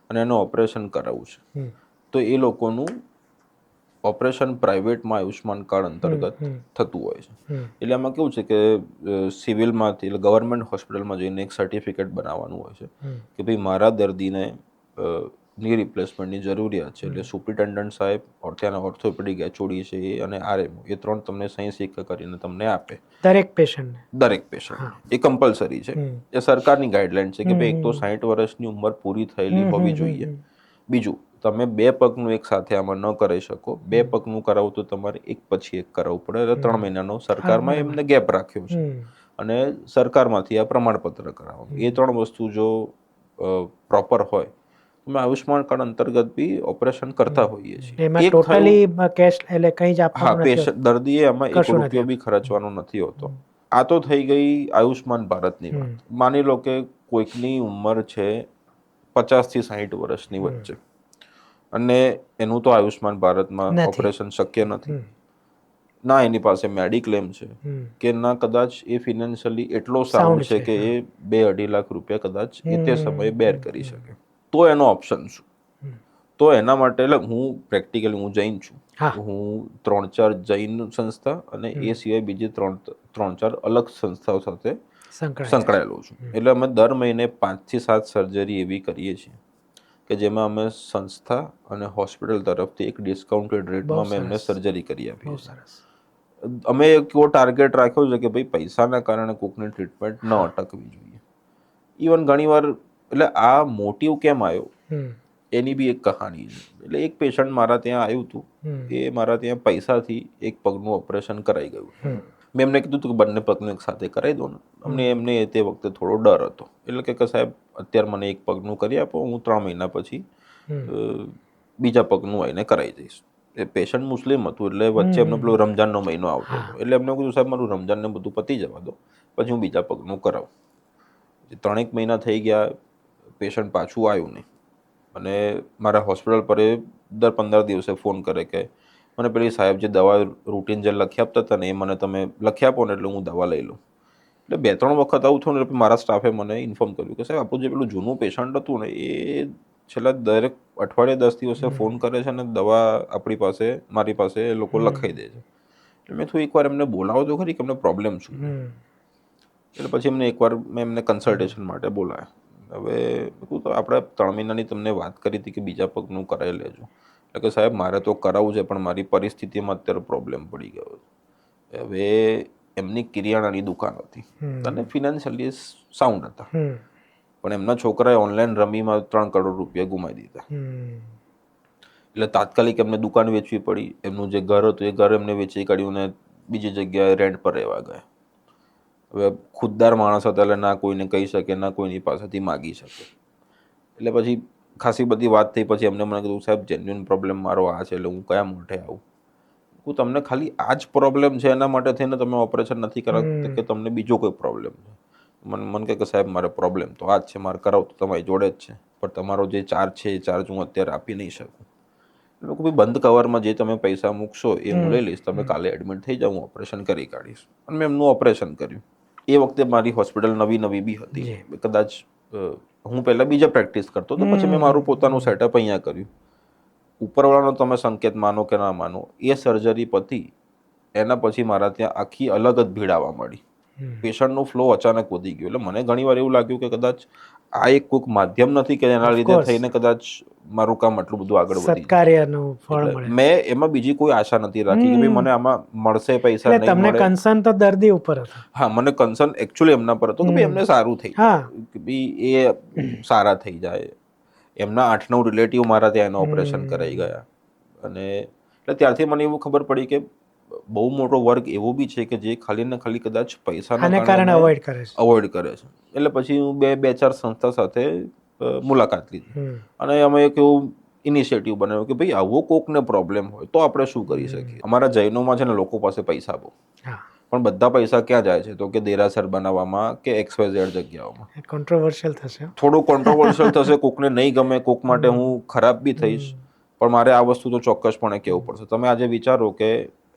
અને એનું ઓપરેશન કરાવવું છે, તો એ લોકોનું ઓપરેશન પ્રાઇવેટમાં આયુષ્માન કાર્ડ અંતર્ગત થતું હોય છે. એટલે આમાં કેવું છે કે સિવિલમાંથી એટલે ગવર્મેન્ટ હોસ્પિટલમાં જઈને એક સર્ટિફિકેટ બનાવવાનું હોય છે કે ભાઈ મારા દર્દીને ની રિપ્લેસમેન્ટની જરૂરિયાત છે. એટલે સુપ્રિન્ટેન્ડન્ટ સાહેબ, ત્યાંના ઓર્થોપેડિક એચઓડી છે અને આરએમઓ, એ 3 તમને સહી સિક્કા કરીને તમને આપે દરેક પેશન્ટ. એ કમ્પલસરી છે. એ સરકારની ગાઈડલાઈન છે કે ભાઈ એક તો 60 વર્ષની ઉંમર પૂરી થયેલી હોવી જોઈએ. બીજું, તમે 2 પગનું એક સાથે આમાં ન કરાવી શકો. 2 પગનું કરાવવું તો તમારે એક પછી એક કરાવવું પડે. એટલે 3 મહિનાનો સરકારમાં એમને ગેપ રાખ્યો છે અને સરકારમાંથી આ પ્રમાણપત્ર કરાવવાનું. એ 3 વસ્તુ જો પ્રોપર હોય, અમે આયુષ્માન કાર્ડ અંતર્ગત બી ઓપરેશન કરતા હોઈએ છીએ. એમાં ટોટલી કેશ એટલે કંઈ જ આપવાનું નથી. પેશન્ટ દર્દીએ આમાં 1 રૂપિયો બી ખર્ચવાનો નથી હોતો. આ તો થઈ ગઈ આયુષ્માન ભારતની વાત. માની લો કે કોઈકની ઉંમર છે 50 થી 60 વર્ષની વચ્ચે અને એનું તો આયુષ્માન ભારતમાં ઓપરેશન શક્ય નથી. ના એની પાસે મેડિક્લેમ છે કે ના કદાચ એ ફિનાન્શિયલી એટલો સાઉન્ડ છે કે એ 2-2.5 લાખ રૂપિયા કદાચ એ તે સમયે બેર કરી શકે, તો એનો ઓપ્શન શું? તો એના માટે એટલે હું પ્રેક્ટિકલી હું જૈન છું. હું 3-4 જૈન સંસ્થા અને એ સિવાય બીજી 3-4 અલગ સંસ્થાઓ સાથે સંકળાયેલો છું. એટલે અમે દર મહિને 5 થી 7 સર્જરી એવી કરીએ છીએ કે જેમાં અમે સંસ્થા અને હોસ્પિટલ તરફથી એક ડિસ્કાઉન્ટેડ રેટમાં અમે એમને સર્જરી કરી આપીએ છીએ. અમે એક એવો ટાર્ગેટ રાખ્યો છે કે ભાઈ પૈસાના કારણે કોઈકની ટ્રીટમેન્ટ ન અટકવી જોઈએ. ઇવન ઘણીવાર એટલે આ મોટિવ કેમ આવ્યો એની બી એક કહાની છે. એટલે એક પેશન્ટ મારા ત્યાં આવ્યું હતું, એ મારા ત્યાં પૈસાથી એક પગનું ઓપરેશન કરાઈ ગયું. મેં એમને કીધું હતું કે બંને પગનું એક સાથે કરાવી દો ને. એમને તે વખતે થોડો ડર હતો. એટલે કે સાહેબ અત્યારે મને એક પગનું કરી આપો, હું 3 મહિના પછી બીજા પગનું આવીને કરાવી દઈશ. એ પેશન્ટ મુસ્લિમ હતું એટલે વચ્ચે એમનો પેલો રમજાનનો મહિનો આવતો હતો. એટલે એમને કીધું સાહેબ મારું રમજાનને બધું પતી જવા દો, પછી હું બીજા પગનું કરાવું. 3 મહિના થઈ ગયા, પેશન્ટ પાછું આવ્યું નહીં. અને મારા હોસ્પિટલ પર એ દર 15 દિવસે ફોન કરે કે મને પેલી સાહેબ જે દવા રૂટીન જે લખી આપતા હતા ને એ મને તમે લખી આપો ને એટલે હું દવા લઈ લઉં. એટલે 2-3 વખત આવું થયું ને એટલે મારા સ્ટાફે મને ઇન્ફોર્મ કર્યું કે સાહેબ આપણું જે પેલું જૂનું પેશન્ટ હતું ને એ છેલ્લા દરેક અઠવાડિયે 10 દિવસે ફોન કરે છે અને દવા આપણી પાસે મારી પાસે એ લોકો લખાઈ દે છે. એટલે મેં થોડી એકવાર એમને બોલાવો તો ખરી કે એમને પ્રોબ્લેમ શું છે. એટલે પછી એમને એકવાર મેં એમને કન્સલ્ટેશન માટે બોલાયા. હવે તો આપણે 3 મહિનાની તમને વાત કરી હતી કે બીજા પગનું કરાવી લેજો. એટલે કે સાહેબ મારે તો કરાવવું છે પણ મારી પરિસ્થિતિમાં અત્યારે પ્રોબ્લેમ પડી ગયો છે. હવે એમની કિરિયાણાની દુકાન હતી અને ફિનાન્શિયલી સાઉન્ડ હતા, પણ એમના છોકરાએ ઓનલાઈન રમીમાં 3 કરોડ રૂપિયા ગુમાવી દીધા. એટલે તાત્કાલિક એમને દુકાન વેચવી પડી. એમનું જે ઘર હતું એ ઘર એમને વેચી કાઢ્યું ને બીજી જગ્યાએ રેન્ટ પર રહેવા ગયા. હવે ખુદદાર માણસ હતા એટલે ના કોઈને કહી શકે ના કોઈની પાસેથી માગી શકે. એટલે પછી ખાસી બધી વાત થઈ. પછી એમને મને કીધું સાહેબ જેન્યુઅન પ્રોબ્લેમ મારો આ છે એટલે હું કયા મોઢે આવું. હું તમને ખાલી આ જ પ્રોબ્લેમ છે એના માટે થઈને તમે ઓપરેશન નથી કરાવતા કે તમને બીજો કોઈ પ્રોબ્લેમ છે? મને કે સાહેબ મારે પ્રોબ્લેમ તો આ જ છે, મારે કરાવું તો તમારી જોડે જ છે, પણ તમારો જે ચાર્જ છે એ ચાર્જ હું અત્યારે આપી નહીં શકું. એટલે કોઈ બંધ કવરમાં જે તમે પૈસા મૂકશો એ હું લઈ લઈશ, તમે કાલે એડમિટ થઈ જાઓ, હું ઓપરેશન કરી કાઢીશ. અને મેં એમનું ઓપરેશન કર્યું. એ વખતે મારી હોસ્પિટલ નવી બી હતી. કદાચ હું પહેલાં બીજા પ્રેક્ટિસ કરતો હતો, પછી મેં મારું પોતાનું સેટઅપ અહીંયા કર્યું. ઉપરવાળાનો તમે સંકેત માનો કે ના માનો, એ સર્જરી પતી એના પછી મારા ત્યાં આખી અલગ જ ભીડ આવવા મળી. પેશન્ટનું ફ્લો અચાનક વધી ગયું. એટલે મને ઘણીવાર એવું લાગ્યું કે કદાચ આ એક કોઈક માધ્યમ નથી કે એના લીધે થઈને કદાચ મારું કામ આટલું બધું આગળ વધી સત્કાર્યનું ફળ મળે. મેં એમાં બીજી કોઈ આશા નથી રાખી કે ભાઈ મને આમાં મળશે પૈસા, નહીં તમને મળે. કન્સર્ન તો દર્દી ઉપર હતો. હા, મને કન્સર્ન એકચ્યુઅલી એમના પર હતો કે ભાઈ એમને સારું થઈ જાય, કે ભાઈ એ સારા થઈ જાય. એમના 8-9 રિલેટિવ મારા ત્યાં એનું ઓપરેશન કરાઈ ગયા. અને એટલે ત્યારથી મને એવું ખબર પડી કે બહુ મોટો વર્ગ એવો બી છે કે જે ખાલી ને ખાલી કદાચ પૈસાના કારણે અવોઇડ કરે છે. એટલે પછી હું 2-4 સંસ્થા સાથે મુલાકાત લીધી અને અમે એક એવું ઇનિશિયેટિવ બનાવ્યો કે ભાઈ આવો કોકને પ્રોબ્લેમ હોય તો આપણે શું કરી શકીએ. અમારા જૈનોમાં છે ને લોકો પાસે પૈસા બહુ, પણ બધા પૈસા ક્યાં જાય છે તો કે દેરાસર બનાવવામાં કે XYZ જગ્યાઓમાં. કોન્ટ્રોવર્શિયલ થશે, થોડું કોન્ટ્રોવર્શિયલ થશે, કોકને નહીં ગમે, કોક માટે હું ખરાબ બી થઈશ, પણ મારે આ વસ્તુ તો ચોક્કસપણે કહેવું પડશે. તમે આજે વિચારો કે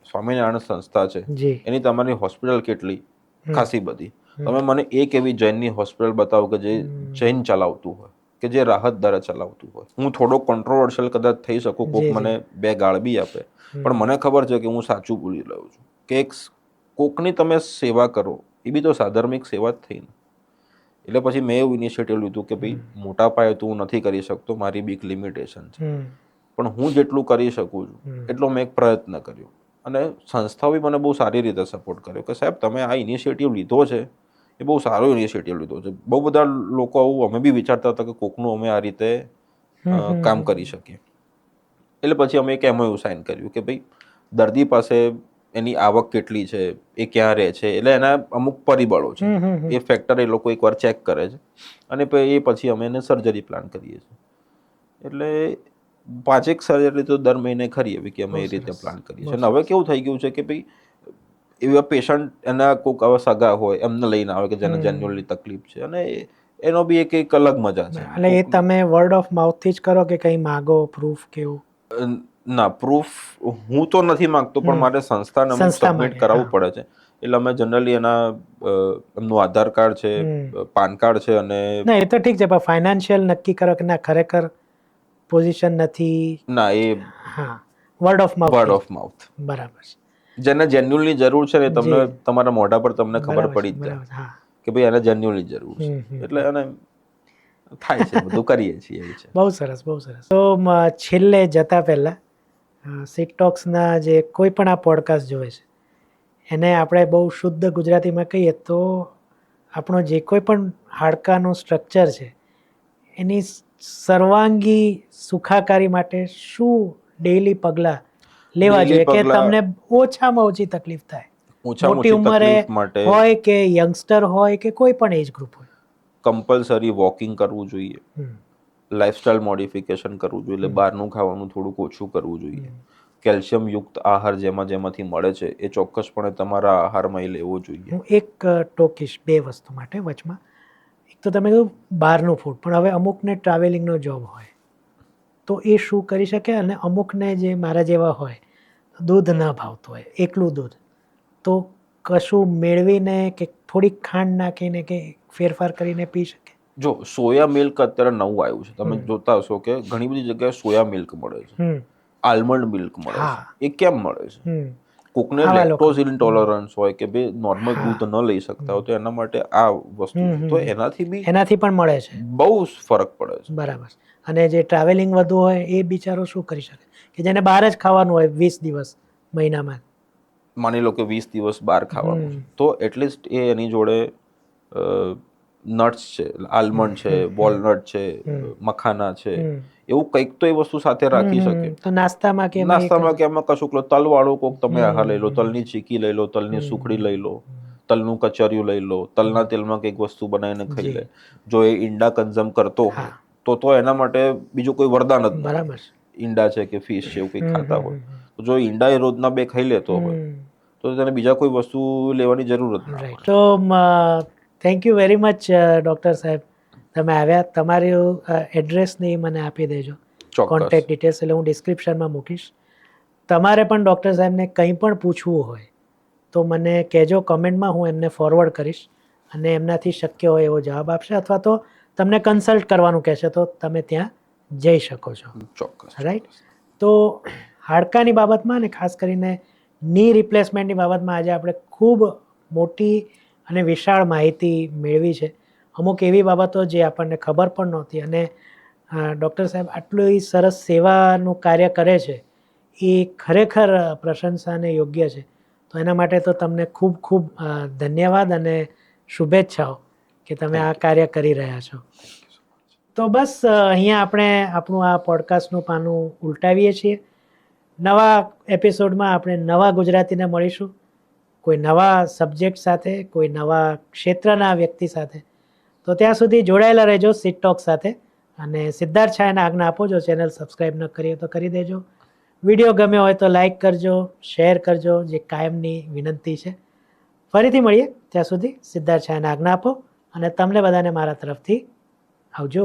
સ્વામિનારાયણ સંસ્થા છે, એની તમારી હોસ્પિટલ કેટલી ખાસી બધી. તમે મને એક એવી જૈનની હોસ્પિટલ બતાવો કે જે જૈન ચલાવતું હોય, કે જે રાહત દરે ચલાવતું હોય. હું થોડો કોન્ટ્રોવર્શિયલ કદાચ થઈ શકું, કોક મને 2 ગાળ બી આપે, પણ મને ખબર છે કે હું સાચું બોલી રહ્યો છું. કે એક કોકની તમે સેવા કરો એ બી તો સાધર્મિક સેવા જ થઈ ને. એટલે પછી મેં એવું ઇનિશિયેટિવ લીધું કે ભાઈ મોટા પાયે તો હું નથી કરી શકતો, મારી બી એક લિમિટેશન છે, પણ હું જેટલું કરી શકું છું એટલો મેં એક પ્રયત્ન કર્યો. અને સંસ્થાઓએ મને બહુ સારી રીતે સપોર્ટ કર્યો કે સાહેબ તમે આ ઇનિશિયેટિવ લીધો છે એ બહુ સારો ઇનિશિયેટિવ લીધો છે. બહુ બધા લોકો આવું અમે બી વિચારતા હતા કે કોકનું અમે આ રીતે કામ કરી શકીએ. એટલે પછી અમે એક MOU સાઇન કર્યું કે ભાઈ દર્દી પાસે એની આવક કેટલી છે, એ ક્યાં રહે છે, એટલે એના અમુક પરિબળો છે, એ ફેક્ટર એ લોકો એકવાર ચેક કરે છે અને એ પછી અમે એને સર્જરી પ્લાન કરીએ છીએ. એટલે 5-1 સર્જરી તો દર મહિને ખરી એવી કે અમે એ રીતે પ્લાન કરીએ છીએ. અને હવે કેવું થઈ ગયું છે કે ભાઈ એવા પેશન્ટ એના કોઈક આવા સગા હોય એમને લઈને આવે કે જેને જેન્યુઅલી તકલીફ છે, અને એનો બી એક અલગ મજા છે. એટલે એ તમે વર્ડ ઓફ માઉથથી જ કરો કે કંઈ માગો પ્રૂફ કેવું? ના, પ્રૂફ હું તો નથી માંગતો, પણ મારે સંસ્થાને અમુક સબમિટ કરાવવું પડે છે. એટલે અમે જનરલી એમનું આધાર કાર્ડ છે, પાન કાર્ડ છે, અને ના એ તો ઠીક છે, પણ ફાઇનાન્શિયલ નક્કી કરો કે ના ખરેખર પોઝિશન નથી. ના, એ વર્ડ ઓફ માઉથ બરાબર છે. જેને જેન્યુઅલી જરૂર છે ને તમને તમારા મોઢા પર તમને ખબર પડી જ જાય કે ભાઈ એને જેન્યુઅલી જરૂર છે. એટલે એને થાય છે, બધું કરીએ છીએ. એવું છે. બહુ સરસ, બહુ સરસ. તો છેલ્લે જતા પહેલા સિકટોક્સના જે કોઈ પણ આ પોડકાસ્ટ જોવે છે એને આપણે બહુ શુદ્ધ ગુજરાતીમાં કહીએ તો આપણો જે કોઈ પણ હાડકાનું સ્ટ્રક્ચર છે એની સર્વાંગી સુખાકારી માટે શું ડેઈલી પગલાં લેવા જોઈએ કે તમને ઓછામાં ઓછી તકલીફ થાય? મોટી ઉંમરે હોય કે યંગસ્ટર હોય કે કોઈ પણ એજ ગ્રુપ હોય. કમ્પલસરી વોકિંગ કરવું જોઈએ, લાઇફસ્ટાઇલ મોડિફિકેશન કરવું જોઈએ, એટલે બહારનું ખાવાનું થોડુંક ઓછું કરવું જોઈએ. કેલ્શિયમ યુક્ત આહાર જેમાંથી મળે છે એ ચોક્કસપણે તમારા આહારમાં લેવો જોઈએ. હું એક ટોકીશ 2 વસ્તુ માટે વચમાં. એક તો તમે કહ્યું બહારનું ફૂડ, પણ હવે અમુકને ટ્રાવેલિંગનો જોબ હોય તો એ શું કરી શકે, અને અમુકને જે મારા જેવા હોય દૂધ ન ભાવતું હોય, એકલું દૂધ, તો કશું મેળવીને કે થોડીક ખાંડ નાખીને કે ફેરફાર કરીને પી શકે? જો સોયા મિલ્ક અત્યારે નવું આવ્યું છે, તમે જોતા હશો કે ઘણી બધી જગ્યાએ સોયા મિલ્ક મળે છે, આલમંડ મિલ્ક મળે છે. એ કેમ મળે છે? કોકને લેક્ટોઝ ઇન્ટોલરન્સ હોય કે ભાઈ નોર્મલ દૂધ ન લઈ શકતા હોય તો એના માટે આ વસ્તુ તો એનાથી પણ મળે છે, બહુ ફરક પડે છે. બરાબર. અને જે ટ્રાવેલિંગ વધુ હોય એ બિચારો શું કરી શકે કે જેને બહાર જ ખાવાનું હોય 20 દિવસ મહિનામાં? માની લો કે 20 દિવસ બહાર ખાવાનું છે, તો એટલીસ્ટ એ એની જોડે નટ્સ છે, આલમંડ છે, વોલનટ છે, મખાના છે, એવું કંઈક તો એ વસ્તુ સાથે રાખી શકે. તો નાસ્તામાં કે એમાં કશુંક લો, તલવાળું કોક તમે આહાર લઈ લો, તલની ચીકી લઈ લો, તલની સુખડી લઈ લો, તલનું કચરિયું લઈ લો, તલના તેલમાં કંઈક વસ્તુ બનાવીને ખાઈ લે. જો એ ઈંડા કન્ઝ્યુમ કરતો હોય તો એના માટે બીજું કોઈ વરદાન જ બરાબર. ઈંડા છે કે ફિશ છે એવું કંઈક ખાતા હોય તો જો ઈંડા એ રોજના 2 ખાઈ લેતો હોય તો તેને બીજા કોઈ વસ્તુ લેવાની જરૂર જ નથી. તો thank you very much doctor સાહેબ, તમે આવ્યા. તમારું એડ્રેસ ને મને આપી દેજો, કોન્ટેક્ટ ડિટેલ્સ, એટલે હું ડિસ્ક્રિપ્શનમાં મૂકીશ. તમારે પણ ડૉક્ટર સાહેબને કંઈ પણ પૂછવું હોય તો મને કહેજો કમેન્ટમાં, હું એમને ફોરવર્ડ કરીશ અને એમનાથી શક્ય હોય એવો જવાબ આપશે, અથવા તો તમને કન્સલ્ટ કરવાનું કહેશે તો તમે ત્યાં જઈ શકો છો. ચોક્કસ. રાઈટ. તો હાડકાની બાબતમાં અને ખાસ કરીને ની રિપ્લેસમેન્ટની બાબતમાં આજે આપણે ખૂબ મોટી અને વિશાળ માહિતી મેળવી છે. અમુક એવી બાબતો જે આપણને ખબર પણ નહોતી, અને ડૉક્ટર સાહેબ આટલું સરસ સેવાનું કાર્ય કરે છે એ ખરેખર પ્રશંસાને યોગ્ય છે. તો એના માટે તો તમને ખૂબ ખૂબ ધન્યવાદ અને શુભેચ્છાઓ કે તમે આ કાર્ય કરી રહ્યા છો. તો બસ અહીંયા આપણે આપણું આ પોડકાસ્ટનું પાનું ઉલટાવીએ છીએ. નવા એપિસોડમાં આપણે નવા ગુજરાતીને મળીશું, કોઈ નવા સબ્જેક્ટ સાથે, કોઈ નવા ક્ષેત્રના વ્યક્તિ સાથે. તો ત્યાં સુધી જોડાયેલા રહેજો સિટ ટોક સાથે. અને સિદ્ધાર્થ છાયાને આજ્ઞા આપો. જો ચેનલ સબસ્ક્રાઈબ ન કરીએ તો કરી દેજો. વિડીયો ગમ્યો હોય તો લાઈક કરજો, શેર કરજો, જે કાયમની વિનંતી છે. ફરીથી મળીએ, ત્યાં સુધી સિદ્ધાર્થ છાયાને આજ્ઞા આપો અને તમને બધાને મારા તરફથી આવજો.